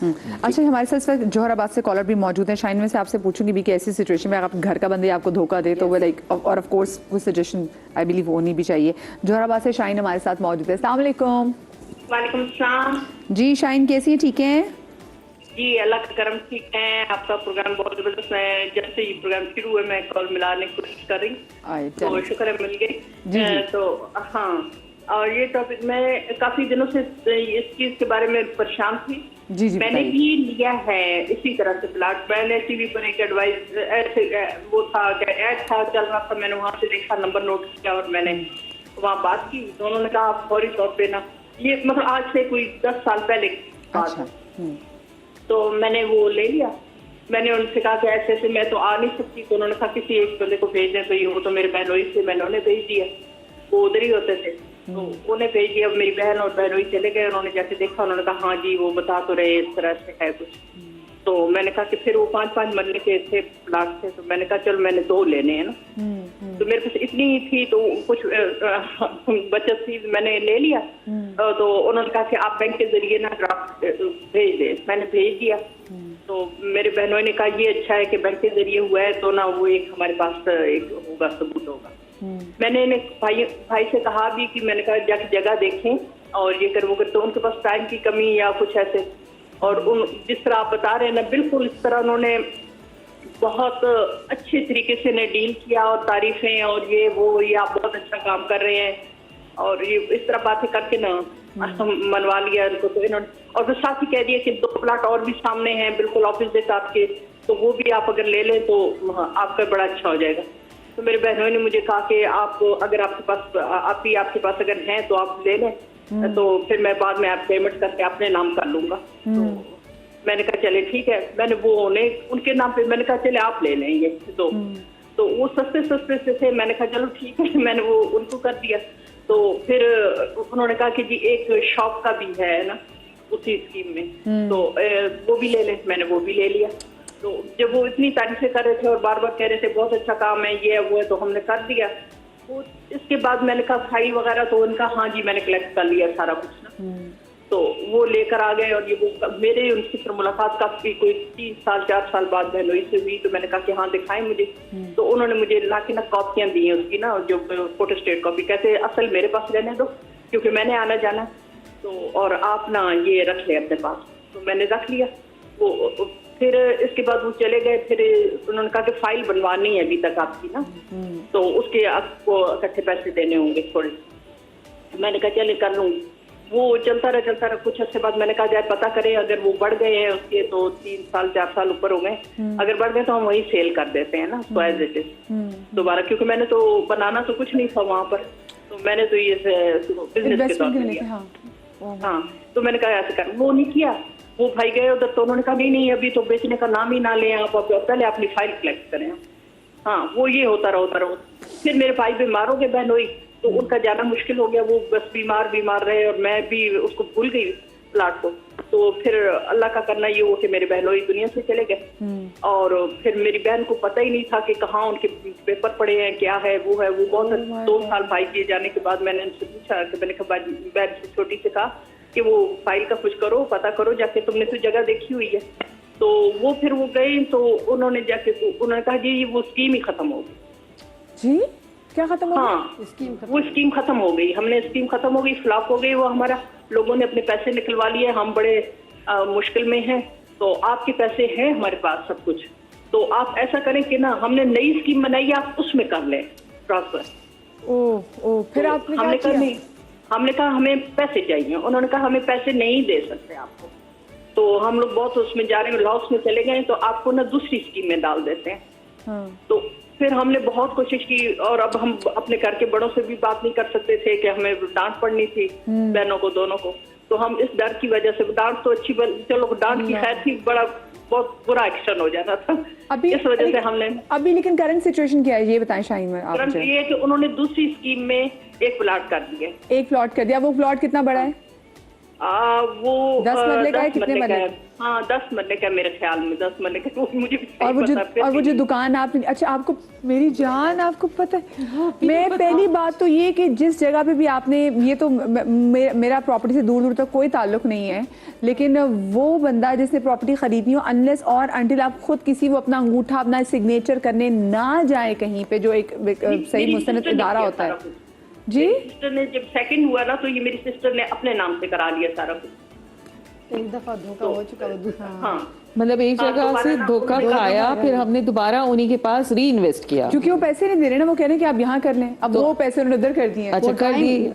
अच्छा, हमारे साथ इस वक्त जौहराबाद से कॉलर भी मौजूद है। शाइन में से आपसे पूछूंगी भी कि ऐसी सिचुएशन में अगर आप घर का बंदे आपको धोखा दे तो वो लाइक, और ऑफ कोर्स कोई सजेशन आई बिलीव होनी भी चाहिए। जौहराबाद से शाइन हमारे साथ मौजूद है। अस्सलाम वालेकुम। वालेकुम सलाम जी शाइन, कैसी हैं? ठीक हैं? जी, अल्लाह का करम, ठीक है। आपका प्रोग्राम बहुत जबरदस्त है। जब से ये प्रोग्राम शुरू हुआ मैं कॉल मिलाने की कोशिश कर रही आए, तो चलिए। शुक्र है मिल गई। जी, जी। तो हाँ, और ये टॉपिक मैं काफी दिनों से इस चीज के बारे में परेशान थी। जी, जी, मैंने बताइए। भी लिया है इसी तरह से प्लाट। मैंने टीवी पर एक एडवाइस ऐसे वो था, ऐड था चल रहा था, मैंने वहाँ से देखा, नंबर नोट किया और मैंने वहाँ बात की। तो उन्होंने कहा आप फौरी तौर पे ना, ये मतलब आज से कोई 10 साल पहले बात अच्छा, है। तो मैंने वो ले लिया। मैंने उनसे कहा कि ऐसे ऐसे मैं तो आ नहीं सकती, तो उन्होंने कहा किसी एक बंदे को भेज दें। तो ये वो तो मेरे बहनोई से मैंने उन्हें भेज दिया, वो उधर ही होते थे, तो उन्हें भेज दिया। मेरी बहन और बहनोई चले गए, उन्होंने जाके देखा, उन्होंने कहा हाँ जी वो बता तो रहे इस तरह से है कुछ। तो मैंने कहा कि फिर वो 5-5 मरने के थे प्लाट थे, तो मैंने कहा चलो मैंने 2 लेने हैं ना। तो मेरे पास इतनी ही थी तो कुछ बचत थी, मैंने ले लिया। तो उन्होंने कहा कि आप बैंक के जरिए ना ड्राफ्ट भेज दे। मैंने भेज दिया। तो मेरे बहनों ने कहा ये अच्छा है कि बैंक के जरिए हुआ है तो ना वो एक हमारे पास एक होगा, सबूत होगा। मैंने इन्हें भाई से कहा भी कि मैंने कहा जाके जगह देखें और ये कर वो कर। तो उनके पास टाइम की कमी या कुछ ऐसे, और उन जिस तरह आप बता रहे हैं ना बिल्कुल इस तरह उन्होंने बहुत अच्छे तरीके से ने डील किया और तारीफें और ये वो, ये आप बहुत अच्छा काम कर रहे हैं और ये इस तरह बातें करके ना मनवा लिया उनको। तो इन्होंने और फिर साथ ही कह दिया कि 2 प्लाट और भी सामने हैं बिल्कुल ऑपोजिट आपके, तो वो भी आप अगर ले लें तो आपका बड़ा अच्छा हो जाएगा। तो मेरे बहनों ने मुझे कहा कि आप अगर आपके पास अगर हैं तो आप ले लें, तो फिर मैं बाद में आप पेमेंट करके अपने नाम कर लूंगा। तो मैंने कहा चले ठीक है। मैंने वो उनके नाम पे मैंने कहा चले आप ले लें ये। तो वो सस्ते सस्ते से थे। मैंने कहा चलो ठीक है, मैंने वो उनको कर दिया। तो फिर उन्होंने कहा कि जी एक शॉप का भी है ना उसी स्कीम में, तो वो भी ले ले। मैंने वो भी ले लिया। तो जब वो इतनी तारीफें कर रहे थे और बार बार कह रहे थे बहुत अच्छा काम है, ये है वो है, तो हमने कर दिया। वो इसके बाद मैंने कहा फाइल वगैरह, तो उनका हाँ जी मैंने कलेक्ट कर लिया सारा कुछ ना। तो वो लेकर आ गए और ये वो मेरे उनसे फिर मुलाकात काफी कोई 3 साल 4 साल बाद बहनोई से हुई। तो मैंने कहा कि हाँ दिखाएं मुझे। तो उन्होंने मुझे लाके ना कॉपियां दी हैं उसकी ना, जो फोटोस्टेट कॉपी, कहते असल मेरे पास रहने दो क्योंकि मैंने आना जाना, तो और आप ना ये रख ले अपने पास। तो मैंने रख लिया। वो फिर इसके बाद वो चले गए। फिर उन्होंने कहा कि फाइल बनवानी है अभी तक आपकी ना, तो उसके आपको इकट्ठे पैसे देने होंगे थोड़े। मैंने कहा चले कर लूंगी। वो चलता रहा। कुछ अर्से बाद मैंने कहा जाए पता करें, अगर वो बढ़ गए हैं उसके तो 3 साल 4 साल ऊपर हो गए, अगर बढ़ गए तो हम वही सेल कर देते हैं ना उसको एज इट इज दोबारा, क्योंकि मैंने तो बनाना तो कुछ नहीं था वहाँ पर, तो मैंने तो ये बिजनेस के तौर पर लिया। हाँ, तो मैंने कहा ऐसे कर, वो नहीं किया। वो भाई गए उधर, तो उन्होंने कहा नहीं अभी तो बेचने का नाम ही ना लें आप, पहले अपनी फाइल कलेक्ट करें। हाँ, वो ये होता रहा। फिर मेरे भाई बीमार हो गए बहनोई, तो उनका जाना मुश्किल हो गया। वो बस बीमार रहे और मैं भी उसको भूल गई प्लाट को। तो फिर अल्लाह का करना ये हुआ कि मेरे बहनोई दुनिया से चले गए। और फिर मेरी बहन को पता ही नहीं था कि कहाँ उनके पेपर पड़े हैं, क्या है वो है। वो बहुत 2 साल भाई के जाने के बाद मैंने उनसे पूछा कि मैंने कहा बहन से छोटी से कहा कि वो फाइल का कुछ करो, पता करो जाके, तुमने तो जगह देखी हुई है। तो वो फिर वो गए, तो उन्होंने जाके उन्होंने कहा जी वो स्कीम ही खत्म हो गई। जी क्या खत्म हो गई? हाँ, वो स्कीम खत्म हो गई। हमने स्कीम खत्म हो गई, फ्लॉप हो गई वो हमारा। लोगों ने अपने पैसे निकलवा लिए, हम बड़े मुश्किल में हैं। तो आपके पैसे हैं हमारे पास सब कुछ, तो आप ऐसा करें कि ना हमने नई स्कीम बनाई है, आप उसमें कर लें ट्रांसफर। ओ फिर आपने हमने क्या कहा किया? नहीं, हमने कहा हमें पैसे चाहिए। उन्होंने कहा हमें पैसे नहीं दे सकते आपको। तो हम लोग बहुत उसमें जा रहे हैं, लॉस में चले गए, तो आपको ना दूसरी स्कीम में डाल देते हैं। तो फिर हमने बहुत कोशिश की, और अब हम अपने घर के बड़ों से भी बात नहीं कर सकते थे कि हमें डांट पड़नी थी बहनों को दोनों को। तो हम इस डर की वजह से, डांट तो अच्छी, चलो डांट की खैर थी, बहुत बुरा एक्शन हो जाना था अभी इस वजह से हमने। अभी लेकिन करंट सिचुएशन क्या है ये बताएं शाहीन, आप करंट ये है कि उन्होंने दूसरी स्कीम में एक प्लाट कर दिया। एक प्लॉट कर दिया। वो प्लॉट कितना बड़ा है? वो 10 मरले का है, कितने मरले का? हाँ 10 मरले का मेरे ख्याल में, 10 मरले का। वो मुझे भी और वो जो दुकान आपने, अच्छा आपको मेरी जान आपको पता है, मैं पहली बात तो ये कि जिस जगह पे भी आपने, ये तो मेरा प्रॉपर्टी से दूर दूर तक कोई ताल्लुक नहीं है, लेकिन वो बंदा जिसने प्रॉपर्टी खरीदी हो, अनलेस और अनटिल आप खुद किसी वो अपना अंगूठा अपना सिग्नेचर करने ना जाए कहीं पे, जो एक सही मुस्तनद इदारा होता है। जी सिस्टर ने जब सेकंड हुआ ना, तो ये मेरी सिस्टर ने अपने नाम से करा लिया सारा कुछ। एक दफा धोखा हो चुका वो दूसरा। हाँ, मतलब एक जगह से धोखा खाया, फिर हमने दोबारा उन्हीं के पास री इन्वेस्ट किया। क्योंकि वो पैसे नहीं दे रहे ना, वो कह रहे हैं कि आप यहाँ कर लें। अब वो पैसे उन्होंने उधर कर दिए हैं। अच्छा कर दी।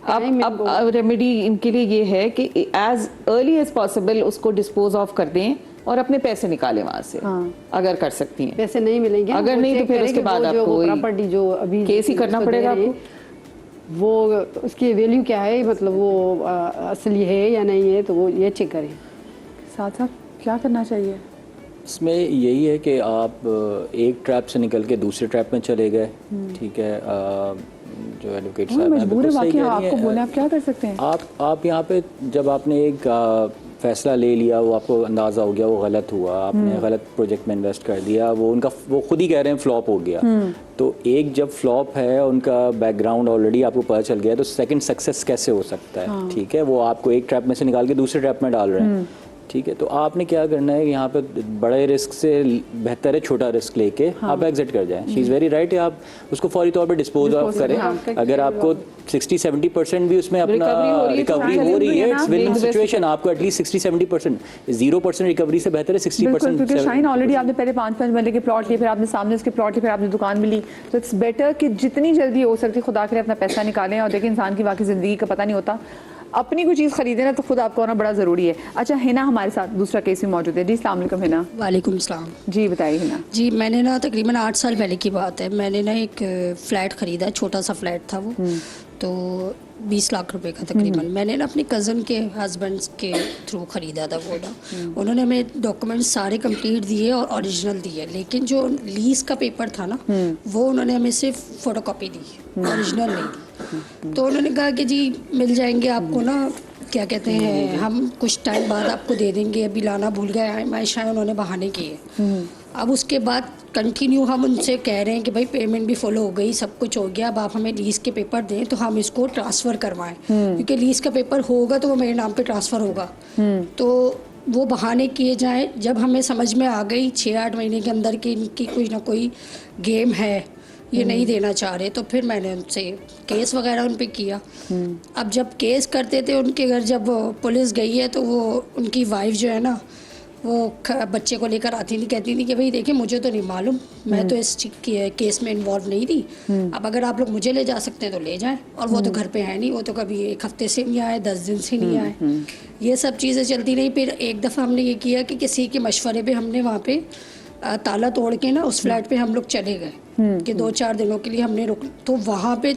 अब रेमेडी इनके लिए ये है कि एज अर्ली एज पॉसिबल उसको डिस्पोज ऑफ कर दें और अपने पैसे निकालें वहां से। अगर कर सकती हैं। पैसे नहीं मिलेंगे, अगर नहीं तो फिर उसके बाद आपको प्रॉपर्टी जो अभी केस ही करना पड़ेगा आपको। वो उसकी वैल्यू क्या है, मतलब वो असली है या नहीं है, तो वो ये चेक करें। साथ साथ क्या करना चाहिए? इसमें यही है कि आप एक ट्रैप से निकल के दूसरे ट्रैप में चले गए। ठीक है, जो एडवोकेट साहब हैं मजबूर है, बिल्कुल सही वाकई कह रही आपको हैं। बोले, आप क्या कर सकते हैं? आप यहाँ पे जब आपने एक फैसला ले लिया, वो आपको अंदाज़ा हो गया वो गलत हुआ, आपने गलत प्रोजेक्ट में इन्वेस्ट कर दिया, वो खुद ही कह रहे हैं फ्लॉप हो गया। तो एक जब फ्लॉप है, उनका बैकग्राउंड ऑलरेडी आपको पता चल गया है, तो सेकंड सक्सेस कैसे हो सकता है? ठीक है, वो आपको एक ट्रैप में से निकाल के दूसरे ट्रैप में डाल रहे हैं। ठीक है, तो आपने क्या करना है, यहाँ पे बड़े रिस्क से बेहतर है छोटा रिस्क लेके आप एग्जिट कर जाएं। शी इज़ वेरी राइट, आप उसको फौरी तौर पे डिस्पोज ऑफ करें। अगर आपको 60-70% भी उसमें अपना रिकवरी हो रही है, इट्स विन विन सिचुएशन। आपको एटलीस्ट 60-70%, 0% रिकवरी से बेहतर है 60%। क्योंकि शाहीन ऑलरेडी आपने पहले 5-5 मरले के प्लॉट लिए, फिर आपने सामने उसके प्लॉट लिए, फिर आपने दुकान भी ली। तो इट्स बेटर कि जितनी जल्दी हो सकती खुदा करे अपना पैसा निकालें। और देखिए इंसान की वाकई ज़िंदगी का पता नहीं होता, अपनी कोई चीज़ खरीदे ना तो खुद आपको होना बड़ा ज़रूरी है। अच्छा हिना हमारे साथ दूसरा केस भी मौजूद है। जी अस्सलाम वालेकुम हिना। वालेकुम सलाम। जी बताइए हिना। जी मैंने ना तकरीबन 8 साल पहले की बात है, मैंने ना एक फ़्लैट ख़रीदा, छोटा सा फ्लैट था वो। तो 20 लाख रुपए का तकरीबन। मैंने ना अपनी कज़न के हस्बैंड के थ्रू ख़रीदा था वो ना। उन्होंने हमें डॉक्यूमेंट्स सारे कंप्लीट दिए और ओरिजिनल दिए, लेकिन जो लीज का पेपर था ना वो उन्होंने हमें सिर्फ फोटोकॉपी दी, ओरिजिनल नहीं दी। तो उन्होंने कहा कि जी मिल जाएंगे आपको ना, क्या कहते हैं, हम कुछ टाइम बाद आपको दे देंगे, अभी लाना भूल गए, मैं शायद उन्होंने बहाने किए। अब उसके बाद कंटिन्यू हम उनसे कह रहे हैं कि भाई पेमेंट भी फॉलो हो गई, सब कुछ हो गया, अब आप हमें लीज़ के पेपर दें तो हम इसको ट्रांसफ़र करवाएं, क्योंकि लीज़ का पेपर होगा तो वो मेरे नाम पे ट्रांसफ़र होगा। तो वो बहाने किए जाएं। जब हमें समझ में आ गई 6-8 महीने के अंदर कि इनकी कोई ना कोई गेम है, ये नहीं देना चाह रहे, तो फिर मैंने उनसे केस वगैरह उन पे किया। अब जब केस करते थे उनके घर, जब पुलिस गई है तो वो उनकी वाइफ जो है ना वो बच्चे को लेकर आती नहीं, कहती थी कि भाई देखिए मुझे तो नहीं मालूम, मैं तो इस केस में इन्वॉल्व नहीं थी, अब अगर आप लोग मुझे ले जा सकते हैं तो ले जाएं। और वो तो घर पे है नहीं, वो तो कभी 1 हफ्ते से नहीं आए, 10 दिन से नहीं आए। ये सब चीज़ें चलती रही। फिर एक दफ़ा हमने ये किया कि किसी के मशवरे पे हमने वहाँ पे ताला तोड़ के ना उस फ्लैट पे हम लोग चले गए कि 2-4 दिनों के लिए हमने रुक। तो वहाँ पे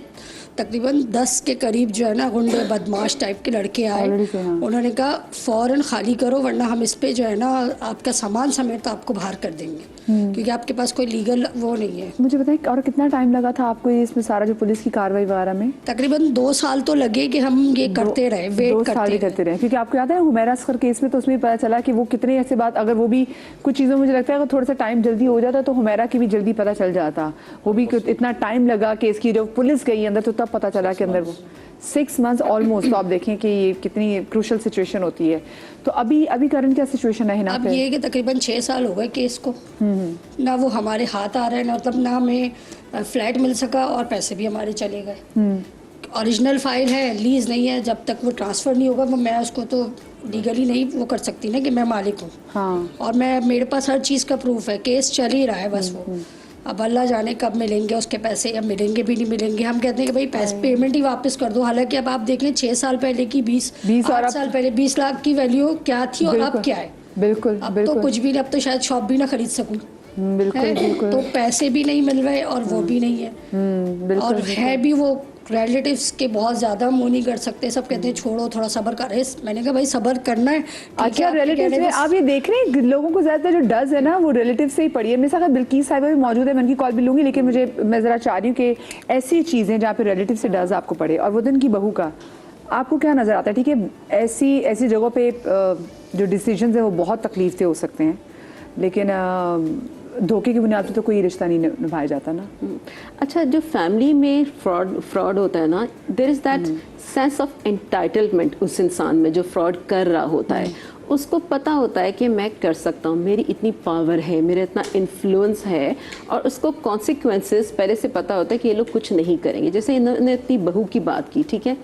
तकरीबन 10 के करीब जो है ना गुंडे बदमाश टाइप के लड़के आए। उन्होंने कहा फ़ौरन खाली करो वरना हम इस पे जो है ना आपका सामान समेत आपको बाहर कर देंगे, क्योंकि आपके पास कोई लीगल वो नहीं है। मुझे बताएं, और कितना टाइम लगा था आपको इसमें सारा जो पुलिस की कार्रवाई वगैरह में? तकरीबन 2 साल तो लगे कि हम ये करते रहे, वेट करते रहे। क्योंकि आपको याद है हुमैरा असगर केस में तो उसमें पता चला कि वो कितने ऐसे बात, अगर वो भी कुछ चीज़ों मुझे लगता है अगर थोड़ा सा टाइम जल्दी हो जाता तो हुमैरा की भी जल्दी पता चल जाता। वो भी इतना टाइम लगा केस की, जब पुलिस गई अंदर तो तब पता चला कि अंदर वो 6 मंथ्स ऑलमोस्ट। तो आप देखें कि ये कितनी क्रूशल सिचुएशन होती है। तो अभी करंट क्या सिचुएशन है यहाँ पे? अब ये कि तकरीबन 6 साल हो गए केस को, ना वो हमारे हाथ आ रहे हैं, मतलब ना हमें फ्लैट मिल सका और पैसे भी हमारे चले गए। ओरिजिनल फाइल है, लीज नहीं है, जब तक वो ट्रांसफ़र नहीं होगा वो मैं उसको तो लीगली नहीं वो कर सकती ना कि मैं मालिक हूँ। और मेरे पास हर चीज़ का प्रूफ है, केस चल ही रहा है बस। वो अब अल्लाह जाने कब मिलेंगे उसके पैसे, या मिलेंगे भी नहीं मिलेंगे। हम कहते हैं कि भाई पैसे पेमेंट ही वापस कर दो। हालांकि अब आप देख लें 6 साल पहले की 8 साल पहले 20 लाख की वैल्यू क्या थी और अब क्या है। बिल्कुल अब तो कुछ भी नहीं, अब तो शायद शॉप भी ना खरीद सकूं। बिल्कुल। तो पैसे भी नहीं मिल रहे और वो भी नहीं है। और है भी वो रिलेटिव्स के बहुत ज़्यादा मुँह नहीं कर सकते, सब कहते हैं छोड़ो थोड़ा सब्र कर। मैंने कहा भाई सब्र करना है। अच्छा, रिलेटिव्स में आप ये देख रहे हैं लोगों को ज़्यादातर जो डज है ना वो रिलेटिव से ही पड़ी है। मेरे साथ बिल्किस साहिबा भी मौजूद है, मैं उनकी कॉल भी लूँगी, लेकिन मैं ज़रा चाह रही हूँ कि ऐसी चीज़ें जहाँ पे रिलेटिव से डज आपको पड़े। और वो दिन की बहू का आपको क्या नज़र आता है? ठीक है, ऐसी जगहों पर जो डिसीजन है वो बहुत तकलीफ से हो सकते हैं, लेकिन धोखे की बुनियाद पर तो कोई रिश्ता नहीं निभाया जाता ना। अच्छा, जो फैमिली में फ्रॉड होता है ना, there is that sense of entitlement उस इंसान में जो फ्रॉड कर रहा होता है। उसको पता होता है कि मैं कर सकता हूँ, मेरी इतनी पावर है, मेरा इतना इन्फ्लुएंस है, और उसको कॉन्सिक्वेंसेस पहले से पता होता है कि ये लोग कुछ नहीं करेंगे। जैसे इन्होंने इतनी बहू की बात की, ठीक है,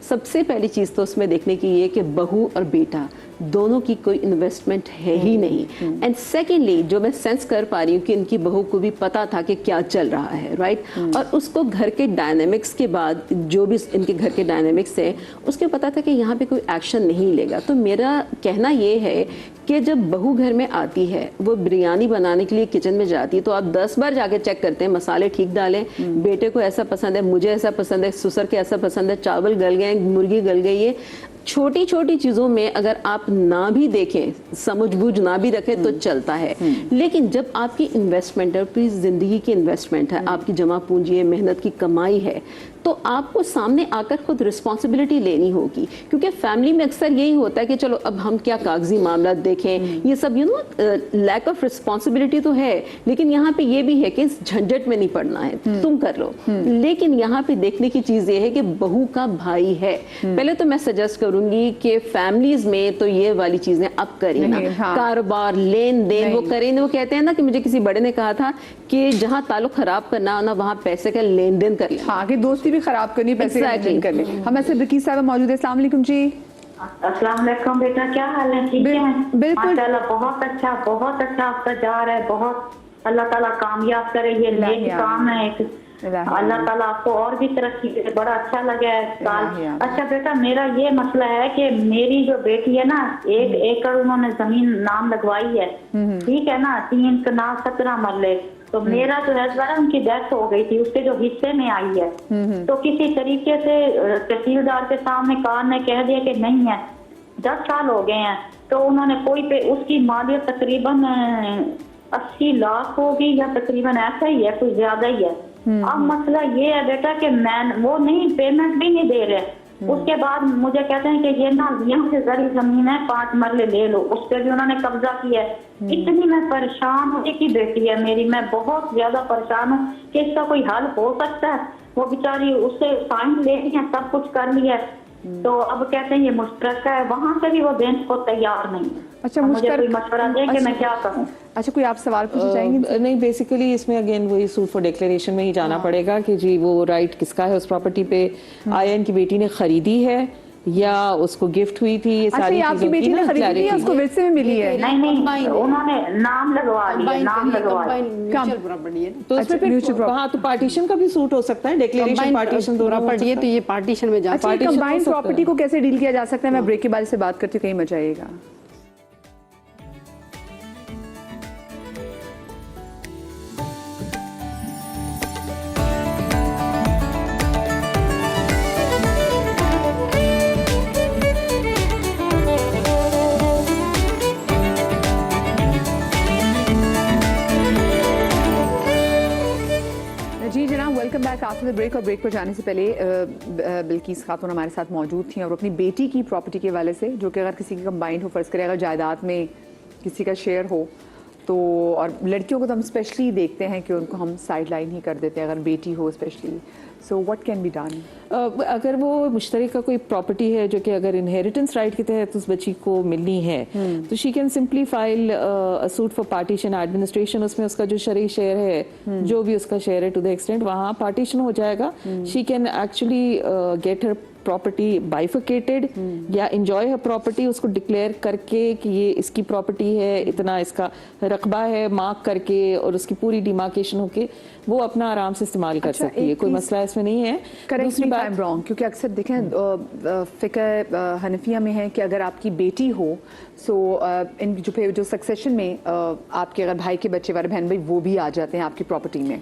सबसे पहली चीज़ तो उसमें देखने की ये कि बहू और बेटा दोनों की कोई इन्वेस्टमेंट है ही नहीं। एंड सेकेंडली जो मैं सेंस कर पा रही हूँ कि इनकी बहू को भी पता था कि क्या चल रहा है, राइट। और उसको घर के डायनेमिक्स के बाद जो भी इनके घर के डायनेमिक्स है उसके पता था कि यहाँ पे कोई एक्शन नहीं लेगा। तो मेरा कहना ये है कि जब बहू घर में आती है, वो बिरयानी बनाने के लिए किचन में जाती है, तो आप 10 बार जाके चेक करते हैं मसाले ठीक डालें, बेटे को ऐसा पसंद है, मुझे ऐसा पसंद है, ससुर के ऐसा पसंद है, चावल गल गए, मुर्गी गल गई है। छोटी छोटी चीज़ों में अगर आप ना भी देखें, समझबूझ ना भी रखें तो चलता है। लेकिन जब आपकी इन्वेस्टमेंट है, पूरी ज़िंदगी की इन्वेस्टमेंट है, आपकी जमा पूंजी है, मेहनत की कमाई है, तो आपको सामने आकर खुद रिस्पॉन्सिबिलिटी लेनी होगी। क्योंकि फैमिली में अक्सर यही होता है कि चलो अब हम क्या कागजी मामला देखें, ये सब लैक ऑफ रिस्पॉन्सिबिलिटी तो है, लेकिन यहाँ पे ये भी है कि इस झंझट में नहीं पड़ना है, तुम कर लो। लेकिन यहाँ पे देखने की चीज़ ये है कि बहू का भाई है। पहले तो मैं सजेस्ट करूंगी कि फैमिलीज में तो ये वाली चीजें अब करें ना, कारोबार लेन देन वो करें। वो कहते हैं ना कि मुझे किसी बड़े ने कहा था कि जहाँ ताल्लुक खराब करना हो ना, वहाँ पैसे का लेन देन कर ले। हाँ, कि दोस्ती भी खराब करनी, पैसे का लेन देन कर ले। हम ऐसे बिल्किस साहिबा मौजूद है। अस्सलाम वालेकुम जी। अस्सलाम वालेकुम बेटा, क्या हाल है? ठीक है, बिल्कुल माशाल्लाह, बहुत अच्छा आपका जा रहा है। बहुत अल्लाह ताला कामयाब करे। ये नेक काम है, एक इलाही अल्लाह ताला आपको और भी तरक्की दे, बड़ा अच्छा लगा है साल। इलाही आमीन। अच्छा बेटा, मेरा ये मसला है कि मेरी जो बेटी है ना, 1 एकड़ उन्होंने जमीन नाम लगवाई है, ठीक है ना, 3 कनाल 17 मरले। तो मेरा जो है जरा उनकी डेथ हो गई थी, उसके जो हिस्से में आई है, तो किसी तरीके से तहसीलदार के सामने कार ने कह दिया कि नहीं है, 10 साल हो गए हैं, तो उन्होंने कोई पे उसकी मालियत तकरीबन 80 लाख होगी या तकरीबन ऐसा ही है, कुछ ज्यादा ही है। अब मसला ये है बेटा कि मैं वो नहीं पेमेंट भी नहीं दे रहे। उसके बाद मुझे कहते हैं कि ये ना यहाँ से जरी जमीन है, 5 मरले ले लो, उस पर भी उन्होंने कब्जा किया है। इतनी मैं परेशान हूँ, एक ही बेटी है मेरी, मैं बहुत ज्यादा परेशान हूँ कि इसका कोई हल हो सकता है। वो बेचारी उससे साइन ले ली है, सब कुछ कर लिया है, तो अब कहते हैं ये मुश्तरका है, वहाँ से भी वो देने को तैयार नहीं है। अच्छा, मुझे कोई मशवरा दे कि मैं क्या करूँ। अच्छा, कोई आप सवाल पूछना चाहेंगे? नहीं, बेसिकली इसमें अगेन वही सूट फॉर डिक्लेरेशन में ही जाना पड़ेगा कि जी वो राइट किसका है उस प्रॉपर्टी पे, आया इनकी बेटी ने खरीदी है या उसको गिफ्ट हुई थी, ये अच्छा, सारी ये आपकी चीजों बेटी की ने ना खरीदी है, उसको क्लैरिटी। विरसे में मिली है? नहीं, उन्होंने नाम लगवा लिया, नाम लगवा लिया। म्यूचुअल प्रॉपर्टी है ना, तो उसमें म्यूचुअल फिर हाँ, तो पार्टीशन का भी सूट हो सकता है, डिक्लेरेशन पार्टीशन दोनों हो प्रॉपर्टी है, सकता तो ये पार्टीशन में जा अच्छा, partition हो कंबाइंड सकता है। प्रॉपर्टी को कैसे डील किया जा सकता है? मैं ब्रेक के बाद से बात करती हूँ, कहीं मजा आएगा। जी जनाब, welcome back after the break. और ब्रेक पर जाने से पहले बिल्किस खातून हमारे साथ मौजूद थी और अपनी बेटी की प्रॉपर्टी के हवाले से, जो कि अगर किसी की कंबाइंड हो, फर्ज करें अगर जायदाद में किसी का शेयर हो तो, और लड़कियों को तो हम स्पेशली देखते हैं कि उनको हम साइड लाइन ही कर देते हैं अगर बेटी हो specially. So what can be done? अगर वो मुश्तरका कोई प्रॉपर्टी है जो कि अगर इनहेरिटेंस राइट के तहत उस बच्ची को मिलनी है, तो she can simply file a suit for partition administration. उसमें उसका जो शरई शेयर है, जो भी उसका शेयर है, टू द एक्सटेंट वहाँ पार्टीशन हो जाएगा। She can actually get her property bifurcated या इंजॉय हर प्रॉपर्टी, उसको डिक्लेयर करके कि ये इसकी प्रॉपर्टी है, इतना इसका रकबा है, मार्क करके, और उसकी पूरी डिमार्केशन होके वो अपना आराम से इस्तेमाल कर सकती है। कोई मसला इसमें नहीं है। दूसरी बात रॉन्ग, क्योंकि अक्सर देखें फ़िक़्ह हनफिया में है कि अगर आपकी बेटी हो सो इन जो सक्सेशन में आपके अगर भाई के बच्चे वाले बहन भाई वो भी आ जाते हैं आपकी प्रॉपर्टी में।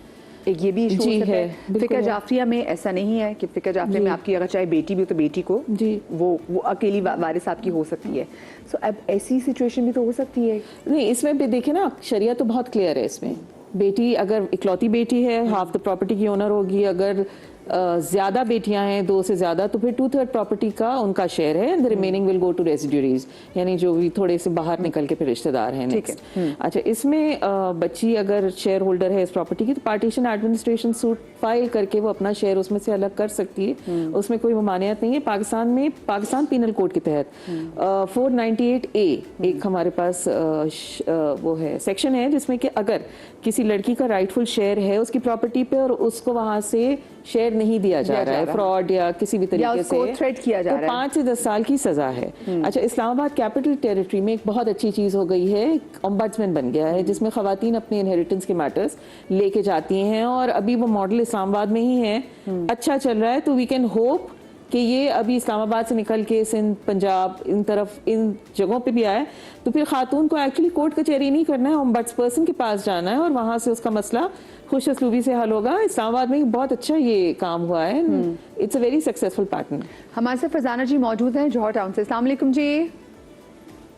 एक ये भी इशू जी है। बिल्कुल फ़िक़्ह है। जाफरिया में ऐसा नहीं है कि फ़िक़्ह जाफरिया में आपकी अगर चाहे बेटी भी हो तो बेटी को जी वो अकेली वारिस आपकी हो सकती है। सो अब ऐसी सिचुएशन भी तो हो सकती है। नहीं, इसमें भी देखिए ना, शरिया तो बहुत क्लियर है इसमें। बेटी अगर इकलौती बेटी है, हाफ द प्रॉपर्टी की ओनर होगी। अगर ज्यादा बेटियां हैं, 2 से ज्यादा, तो फिर 2/3 प्रॉपर्टी का उनका शेयर है, and the remaining will go to residuaries, यानी जो भी थोड़े से बाहर निकल के फिर रिश्तेदार हैं। नेक्स्ट, अच्छा, इसमें बच्ची अगर शेयर होल्डर है इस प्रॉपर्टी की, तो पार्टीशन एडमिनिस्ट्रेशन सूट फाइल करके वो अपना शेयर उसमें से अलग कर सकती है। उसमें कोई ममानियत नहीं है। पाकिस्तान में पाकिस्तान पीनल कोड के तहत 498A एक हमारे पास वो है, सेक्शन है, जिसमें कि अगर किसी लड़की का राइटफुल शेयर है उसकी प्रॉपर्टी पे और उसको वहां से शेयर नहीं दिया जा रहा है, फ्रॉड या किसी भी तरीके से थ्रेट किया जा तो रहा है, 5 से 10 साल की सजा है। अच्छा, इस्लामाबाद कैपिटल टेरिटरी में एक बहुत अच्छी चीज हो गई है, ओम्बड्समैन बन गया है, जिसमें खवातीन अपने इनहेरिटेंस के मैटर्स लेके जाती हैं, और अभी वो मॉडल इस्लामाबाद में ही है, अच्छा चल रहा है। तो वी कैन होप कि ये अभी इस्लामाबाद से निकल के सिंध, पंजाब, इन तरफ इन जगहों पे भी आए, तो फिर खातून को एक्चुअली कोर्ट कचहरी नहीं करना है, ओम्बड्स पर्सन के पास जाना है और वहां से उसका मसला खुश असलूबी से हल होगा। इस्लामाबाद में बहुत अच्छा ये काम हुआ है। It's a very successful pattern. हमारे साथ फरजाना जी मौजूद हैं जौहर टाउन से। अस्सलाम वालेकुम जी।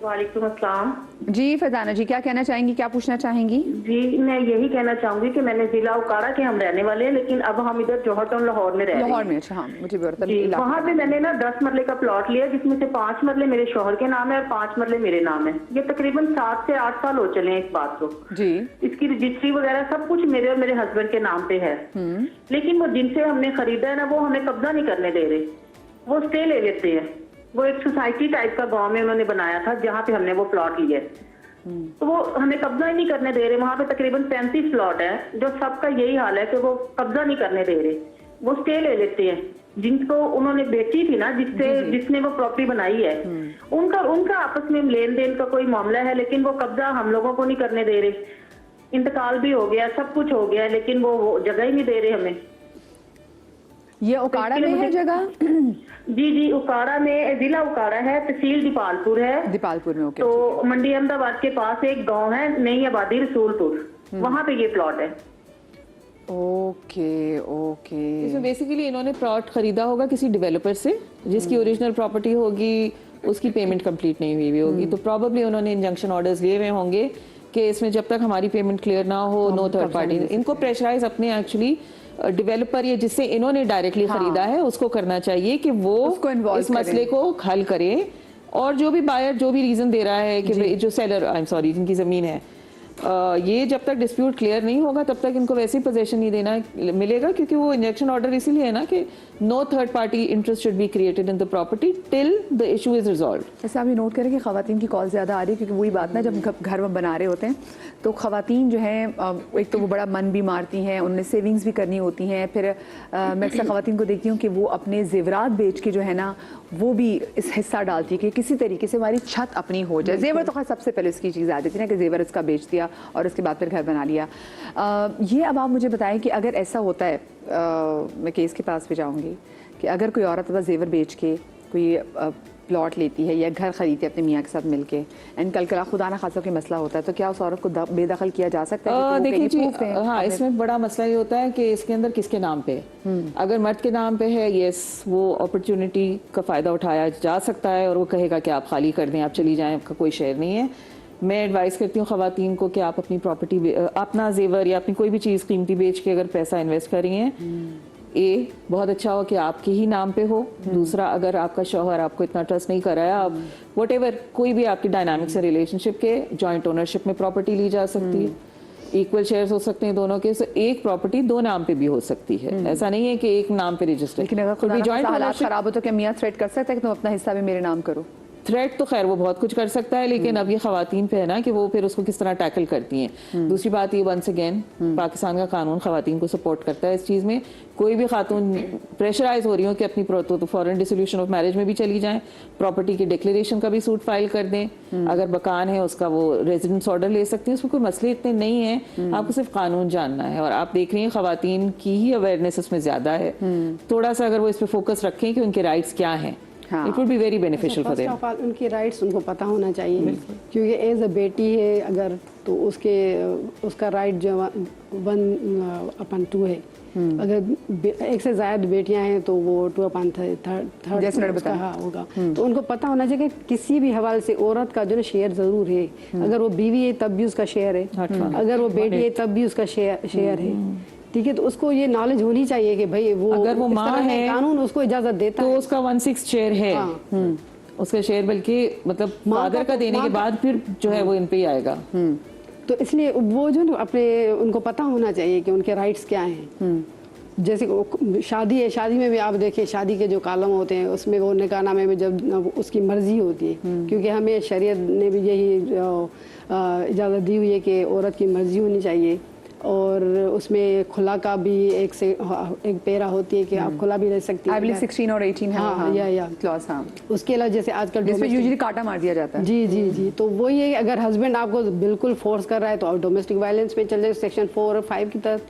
वालेकुम अस्सलाम जी फरजाना जी, क्या कहना चाहेंगी, क्या पूछना चाहेंगी? जी, मैं यही कहना चाहूंगी कि मैंने जिला उकाड़ा के हम रहने वाले हैं, लेकिन अब हम इधर जौहर टाउन लाहौर में रह रहे हैं। लाहौर में? अच्छा, हाँ, मुझे भी पता जी, वहाँ पे मैंने ना 10 मरले का प्लॉट लिया, जिसमें से 5 मरले मेरे शौहर के नाम है और 5 मरले मेरे नाम है। ये तकरीबन 7 से 8 साल हो चले हैं इस बात को जी। इसकी रजिस्ट्री वगैरह सब कुछ मेरे और मेरे हस्बैंड के नाम पे है, लेकिन वो जिनसे हमने खरीदा है ना, वो हमें कब्जा नहीं करने दे रहे, वो स्टे ले लेते हैं। वो एक सोसाइटी टाइप का गांव में उन्होंने बनाया था जहाँ पे हमने वो प्लॉट लिया, तो वो हमें कब्जा ही नहीं करने दे रहे। वहाँ पे तकरीबन 35 प्लॉट है, जो सबका यही हाल है कि वो कब्जा नहीं करने दे रहे, वो स्टे ले लेते हैं। जिनको उन्होंने बेची थी ना, जिसने वो प्रॉपर्टी बनाई है, उनका आपस में लेन देन का कोई मामला है, लेकिन वो कब्जा हम लोगों को नहीं करने दे रहे। इंतकाल भी हो गया, सब कुछ हो गया, लेकिन वो जगह ही नहीं दे रहे हमें। ये उकाड़ा में है जगह? जी जी, उकाड़ा में, जिला उकाड़ा है, तहसील दीपालपुर है। दीपालपुर में, ओके। तो मंडी अहमदाबाद के पास एक गांव है नई आबादी रसूलपुर, वहाँ पे ये प्लॉट है। Okay okay. इसमें बेसिकली इन्होंने प्लॉट खरीदा होगा किसी डेवलपर से जिसकी ओरिजिनल प्रॉपर्टी होगी, उसकी पेमेंट कंप्लीट नहीं हुई होगी, तो प्रॉब्ली उन्होंने इंजंक्शन ऑर्डर्स लिए हुए होंगे कि इसमें जब तक हमारी पेमेंट क्लियर ना हो नो थर्ड पार्टी। इनको प्रेशराइज अपने एक्चुअली डेवलपर या जिससे इन्होंने डायरेक्टली खरीदा है उसको करना चाहिए कि वो इस मसले को हल करे, और जो भी बायर जो भी रीजन दे रहा है कि जो सेलर, आई एम सॉरी, जिनकी जमीन है, ये जब तक डिस्प्यूट क्लियर नहीं होगा तब तक इनको वैसे ही पोजेशन नहीं देना मिलेगा, क्योंकि वो इंजेक्शन ऑर्डर इसीलिए है ना कि no third party interest should be created in the property till the issue is resolve. जैसे आप ये नोट करें कि खवातीन की कॉल ज़्यादा आ रही है, क्योंकि वही बात ना, जब घर में बना रहे होते हैं तो खवातीन जो हैं एक तो वो बड़ा मन भी मारती हैं, उन्हें सेविंग्स भी करनी होती हैं, फिर मैं अक्सर खवातीन को देखती हूँ कि वो अपने जेवरात बेच के जो है ना वो भी इस हिस्सा डालती है कि किसी तरीके से हमारी छत अपनी हो जाए। जेवर तो खैर सबसे पहले इसकी चीज़ आ जाती है ना कि जेवर इसका बेच दिया और उसके बाद फिर घर बना लिया। ये अब आप मुझे बताएं कि अगर ऐसा होता है, मैं केस के पास भी जाऊंगी कि अगर कोई औरत अपना जेवर बेच के कोई प्लॉट लेती है या घर खरीदती है अपने मियाँ के साथ मिलके, एंड कल कला खुदा ना खासा कोई मसला होता है, तो क्या उस औरत को बेदखल किया जा सकता है? देखिए जी, हाँ, इसमें बड़ा मसला ये होता है कि इसके अंदर किसके नाम पे है। अगर मर्द के नाम पे है, यस, वो अपॉर्चुनिटी का फ़ायदा उठाया जा सकता है और वो कहेगा कि आप खाली कर दें, आप चली जाएं, आपका कोई शेयर नहीं है। मैं एडवाइस करती हूँ ख़वातीन को कि आप अपनी प्रॉपर्टी, अपना जेवर या अपनी कोई भी चीज़ कीमती बेच के अगर पैसा इन्वेस्ट कर रही हैं, बहुत अच्छा हो कि आपके ही नाम पे हो। दूसरा, अगर आपका शौहर आपको इतना ट्रस्ट नहीं कर रहा है, आप व्हाटएवर कोई भी आपकी डायनामिक्स है रिलेशनशिप के, जॉइंट ओनरशिप में प्रॉपर्टी ली जा सकती है, इक्वल शेयर्स हो सकते हैं दोनों के, एक प्रॉपर्टी दो नाम पे भी हो सकती है। ऐसा नहीं है कि एक नाम पे रजिस्टर। लेकिन अगर खुदा जॉइंट हालात खराब हो तो क्या मियाँ थ्रेट कर सकता है कि तुम अपना हिस्सा भी मेरे नाम करो? थ्रेट तो खैर वो बहुत कुछ कर सकता है, लेकिन अब ये खवातीन पे है ना कि वो फिर उसको किस तरह टैकल करती हैं। दूसरी बात ये, वंस अगेन पाकिस्तान का कानून खवातीन को सपोर्ट करता है इस चीज़ में। कोई भी खातून प्रेशराइज हो रही हो कि अपनी तो फॉरेन डिसोल्यूशन ऑफ मैरिज में भी चली जाएं, प्रॉपर्टी की डिक्लेरेशन का भी सूट फाइल कर दें, अगर मकान है उसका वो रेजिडेंस ऑर्डर ले सकती हैं, उसमें कोई मसले इतने नहीं है। आपको सिर्फ कानून जानना है, और आप देख रही हैं खवातीन की ही अवेयरनेस उसमें ज़्यादा है। थोड़ा सा अगर वो इस पर फोकस रखें कि उनके राइट्स क्या हैं, it would be very beneficial for them. उनके राइट्स उनको पता होना चाहिए, क्योंकि एज अ बेटी है अगर, तो उसका राइट जो 1/2 है। अगर एक से ज़्यादा बेटियां हैं तो वो 2/3 उसका होगा। तो उनको पता होना चाहिए कि किसी भी हवाले से औरत का जो ना शेयर ज़रूर है। अगर वो बीवी है तब भी उसका शेयर है, अगर वो बेटी है तब भी उसका शेयर है। ठीक है, तो उसको ये नॉलेज होनी चाहिए कि भाई वो, अगर वो माँ है, कानून उसको इजाजत देता तो है, उसका 1/6 शेयर है। उसका शेयर बल्कि मतलब फादर का देने के बाद फिर जो है वो इन पे ही आएगा। तो इसलिए वो जो अपने, उनको पता होना चाहिए कि उनके राइट्स क्या हैं। जैसे शादी है, शादी में भी आप देखिए, शादी के जो कॉलम होते हैं उसमें वो निकाहनामे में जब उसकी मर्जी होती है, क्योंकि हमें शरीयत ने भी यही इजाज़त दी हुई है कि औरत की मर्जी होनी चाहिए। और उसमें खुला का भी एक पैरा होती है कि आप खुला भी रह सकती है। 16 और 18 है। हाँ, या क्लॉज। हाँ, उसके अलावा जैसे आजकल जिसमें यूजुअली काटा मार दिया जाता है। जी जी जी, तो वो ये, अगर हस्बैंड आपको बिल्कुल फोर्स कर रहा है तो आप डोमेस्टिक वायलेंस में चल जाए, सेक्शन 4 और 5 की तहत।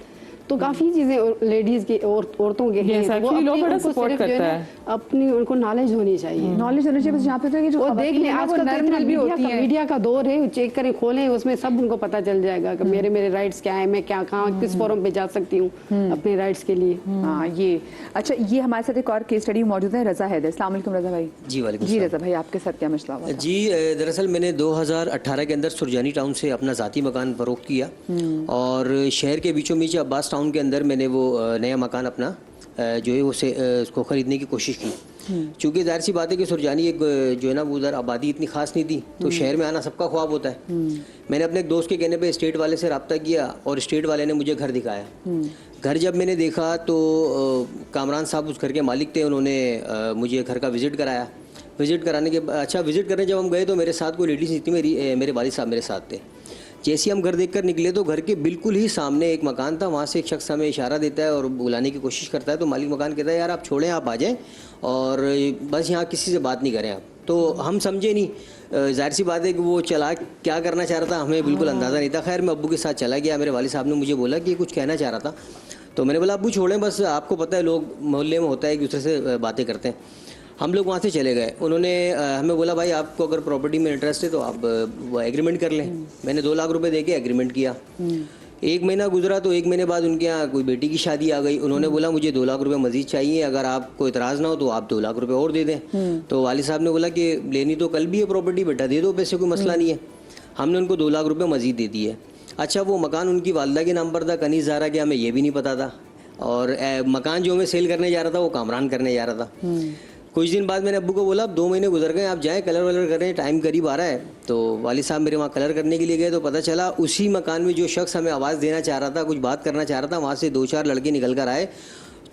तो काफ़ी चीज़ें लेडीज़ की औरतों के हैं, लोग बड़ा सपोर्ट करता है। अपनी उनको नॉलेज होनी चाहिए, नॉलेज होनी चाहिए। जहाँ पे तो जो देख लें, आजकल नॉर्मल भी होती है, मीडिया का दौर है, चेक करें, खोलें, उसमें सब उनको पता चल जाएगा कि मेरे राइट्स क्या है, मैं क्या कहाँ किस फोरम पे जा सकती हूँ अपने राइट्स के लिए। हाँ, ये अच्छा, ये हमारे साथ एक और केस स्टडी मौजूद है, रज़ा हैदर। अस्सलाम वालेकुम रज़ा भाई। जी वालेकुम। जी रज़ा भाई, आपके साथ क्या मसला हुआ? जी, दरअसल मैंने 2018 के अंदर सुरजानी टाउन से अपना ज़ाती मकान फरोख्त किया, और शहर के बीचों बीच अब्बास टाउन के अंदर मैंने वो नया मकान अपना जो है उसको ख़रीदने की कोशिश की। चूँकि जाहिर सी बात है कि सुरजानी एक जो है ना वो उधर आबादी इतनी ख़ास नहीं थी, तो शहर में आना सबका ख्वाब होता है। मैंने अपने एक दोस्त के कहने पे स्टेट वाले से रब्ता किया, और स्टेट वाले ने मुझे घर दिखाया। घर जब मैंने देखा तो कामरान साहब उस घर के मालिक थे, उन्होंने मुझे घर का विज़िट कराया। विज़िट कराने के विज़िट करने जब हम गए तो मेरे साथ कोई लेडीज़ नहीं थी, मेरे वालिद साहब मेरे साथ थे। जैसे हम घर देखकर निकले तो घर के बिल्कुल ही सामने एक मकान था, वहाँ से एक शख्स हमें इशारा देता है और बुलाने की कोशिश करता है। तो मालिक मकान कहता है, यार आप छोड़ें, आप आ जाएं और बस यहाँ किसी से बात नहीं करें आप। तो हम समझे नहीं, जाहिर सी बात है कि वो चला क्या करना चाह रहा था हमें बिल्कुल अंदाज़ा नहीं था। खैर मैं अब्बू के साथ चला गया, मेरे वालिद साहब ने मुझे बोला कि कुछ कहना चाह रहा था। तो मैंने बोला अब्बू छोड़ें, बस आपको पता है लोग मोहल्ले में होता है एक दूसरे से बातें करते हैं। हम लोग वहाँ से चले गए। उन्होंने हमें बोला भाई आपको अगर प्रॉपर्टी में इंटरेस्ट है तो आप वो एग्रीमेंट कर लें। मैंने 2 लाख रुपए दे के एग्रीमेंट किया। 1 महीना गुजरा तो 1 महीने बाद उनके यहाँ कोई बेटी की शादी आ गई। उन्होंने बोला मुझे 2 लाख रुपए मजीद चाहिए, अगर आपको इतराज़ ना हो तो आप 2 लाख रुपए और दे दें। तो वालिद साहब ने बोला कि लेनी तो कल भी है प्रॉपर्टी, बेटा दे दो पैसे, कोई मसला नहीं है। हमने उनको 2 लाख रुपए मजीद दे दिए। अच्छा, वो मकान उनकी वालदा के नाम पर था, कनीज़ ज़ारा के, हमें ये भी नहीं पता था। और मकान जो मैं सेल करने जा रहा था वो कामरान करने जा रहा था। कुछ दिन बाद मैंने अब्बू को बोला अब 2 महीने गुजर गए, आप जाएँ कलर वलर कर रहे हैं, टाइम करीब आ रहा है। तो वालिद साहब मेरे वहाँ कलर करने के लिए गए तो पता चला उसी मकान में जो शख्स हमें आवाज़ देना चाह रहा था, कुछ बात करना चाह रहा था, वहाँ से 2-4 लड़के निकल कर आए।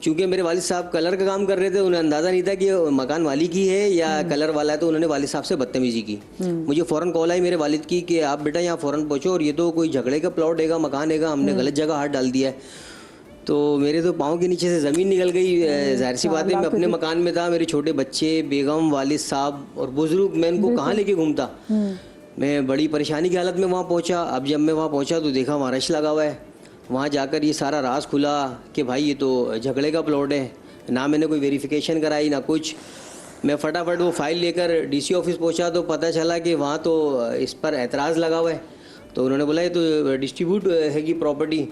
चूँकि मेरे वालिद साहब कलर का काम कर रहे थे, उन्हें अंदाज़ा नहीं था कि मकान वाली की है या कलर वाला है, तो उन्होंने वालिद साहब से बदतमीज़ी की। मुझे फ़ौरन कॉल आई मेरे वालिद की कि आप बेटा यहाँ फ़ौरन पहुँचो, और ये तो कोई झगड़े का प्लॉट हैगा, मकान हैगा, हमने गलत जगह हाथ डाल दिया है। तो मेरे तो पाँव के नीचे से ज़मीन निकल गई। ज़ाहिर सी बात है, मैं अपने मकान में था, मेरे छोटे बच्चे, बेगम, वालिद साहब और बुज़ुर्ग, मैं इनको कहाँ लेके घूमता। मैं बड़ी परेशानी की हालत में वहाँ पहुँचा। अब जब मैं वहाँ पहुँचा तो देखा वहाँ रश लगा हुआ है। वहाँ जाकर ये सारा राज खुला कि भाई ये तो झगड़े का प्लॉट है, ना मैंने कोई वेरिफिकेशन कराई ना कुछ। मैं फटाफट वो फाइल लेकर डीसी ऑफिस पहुँचा तो पता चला कि वहाँ तो इस पर एतराज़ लगा हुआ है। तो उन्होंने बोला ये तो डिस्ट्रीब्यूट है कि प्रॉपर्टी।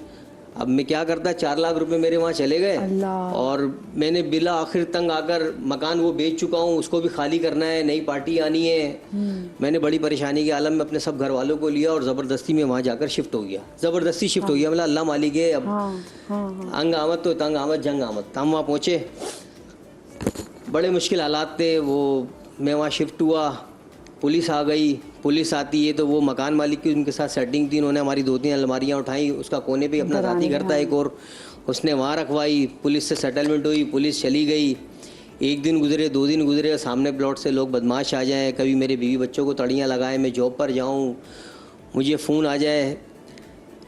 अब मैं क्या करता, 4 लाख रुपए मेरे वहाँ चले गए, और मैंने बिला आखिर तंग आकर मकान वो बेच चुका हूँ, उसको भी खाली करना है, नई पार्टी आनी है। मैंने बड़ी परेशानी के आलम में अपने सब घर वालों को लिया और ज़बरदस्ती में वहाँ जाकर शिफ्ट हो गया। ज़बरदस्ती शिफ्ट हो गया, मतलब अल्लाह मालिक है। अब अंग आमद तो तंग आमद जंग आमद। हम वहाँ पहुँचे, बड़े मुश्किल हालात थे। वो मैं वहाँ शिफ्ट हुआ, पुलिस आ गई। पुलिस आती है तो वो मकान मालिक की उनके साथ सेटिंग थी, उन्होंने हमारी 2-3 अलमारियाँ उठाई, उसका कोने पे अपना जाती घर था एक और, उसने वहाँ रखवाई। पुलिस से सेटलमेंट हुई, पुलिस चली गई। 1 दिन गुजरे, 2 दिन गुजरे, सामने प्लॉट से लोग बदमाश आ जाएं, कभी मेरे बीवी बच्चों को तड़ियाँ लगाएं, मैं जॉब पर जाऊँ, मुझे फ़ोन आ जाए।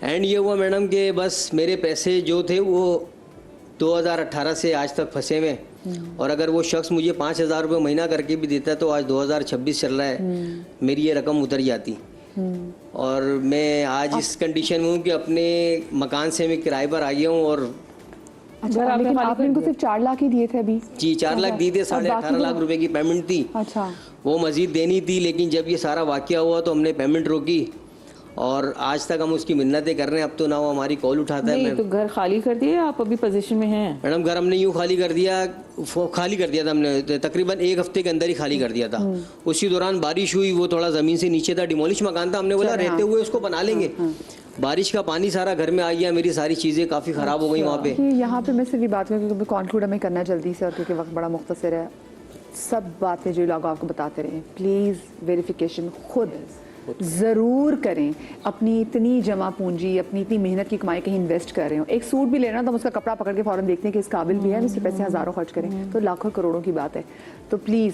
एंड ये हुआ मैडम कि बस मेरे पैसे जो थे वो 2018 से आज तक फंसे हुए। और अगर वो शख्स मुझे 5,000 रुपये महीना करके भी देता तो आज 2026 चल रहा है, मेरी ये रकम उतर जाती। और मैं आज इस कंडीशन में हूँ कि अपने मकान से मैं किराए पर आ गया हूँ। और अच्छा, लेकिन आपने इनको सिर्फ 4 लाख ही दिए थे अभी? जी 4 लाख दिए थे, 18.5 लाख रुपए की पेमेंट थी। अच्छा, वो मजीद देनी थी, लेकिन जब ये सारा वाकया हुआ तो हमने पेमेंट रोकी और आज तक हम उसकी मिन्नतें कर रहे हैं। अब तो ना वो हमारी कॉल उठाता है। तो घर खाली कर दिया, आप अभी पोजीशन में हैं? मैडम घर हमने यूँ खाली कर दिया था हमने, तकरीबन 1 हफ्ते के अंदर ही खाली कर दिया था। उसी दौरान बारिश हुई, वो थोड़ा ज़मीन से नीचे था, डिमोलिश मकान था। हमने बोला रहते हुए उसको बना लेंगे। बारिश का पानी सारा घर में आ गया, मेरी सारी चीज़ें काफ़ी ख़राब हो गई वहाँ पे। यहाँ पे मैं सिर्फ बात करूँ क्योंकि कॉन्क्लूड हमें करना जल्दी से, और क्योंकि वक्त बड़ा मुख्तसर है। सब बातें जो लोग आपको बताते रहे, प्लीज़ वेरिफिकेशन खुद ज़रूर करें। अपनी इतनी जमा पूंजी, अपनी इतनी मेहनत की कमाई कहीं इन्वेस्ट कर रहे हो। एक सूट भी लेना तो हम उसका कपड़ा पकड़ के फ़ौरन देखते हैं कि इस काबिल भी है, इससे पैसे हज़ारों खर्च करें तो लाखों करोड़ों की बात है। तो प्लीज़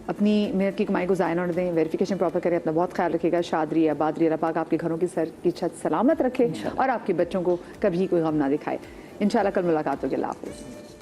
अपनी मेहनत की कमाई को ज़ाया न दें, वेरिफिकेशन प्रॉपर करें, अपना बहुत ख्याल रखिएगा। शादरी आबादरी अल्लाह पाक आपके घरों की सर की छत सलामत रखे और आपके बच्चों को कभी कोई गम ना दिखाए। इंशाल्लाह कल मुलाकात होगी। अल्लाह हाफ़िज़।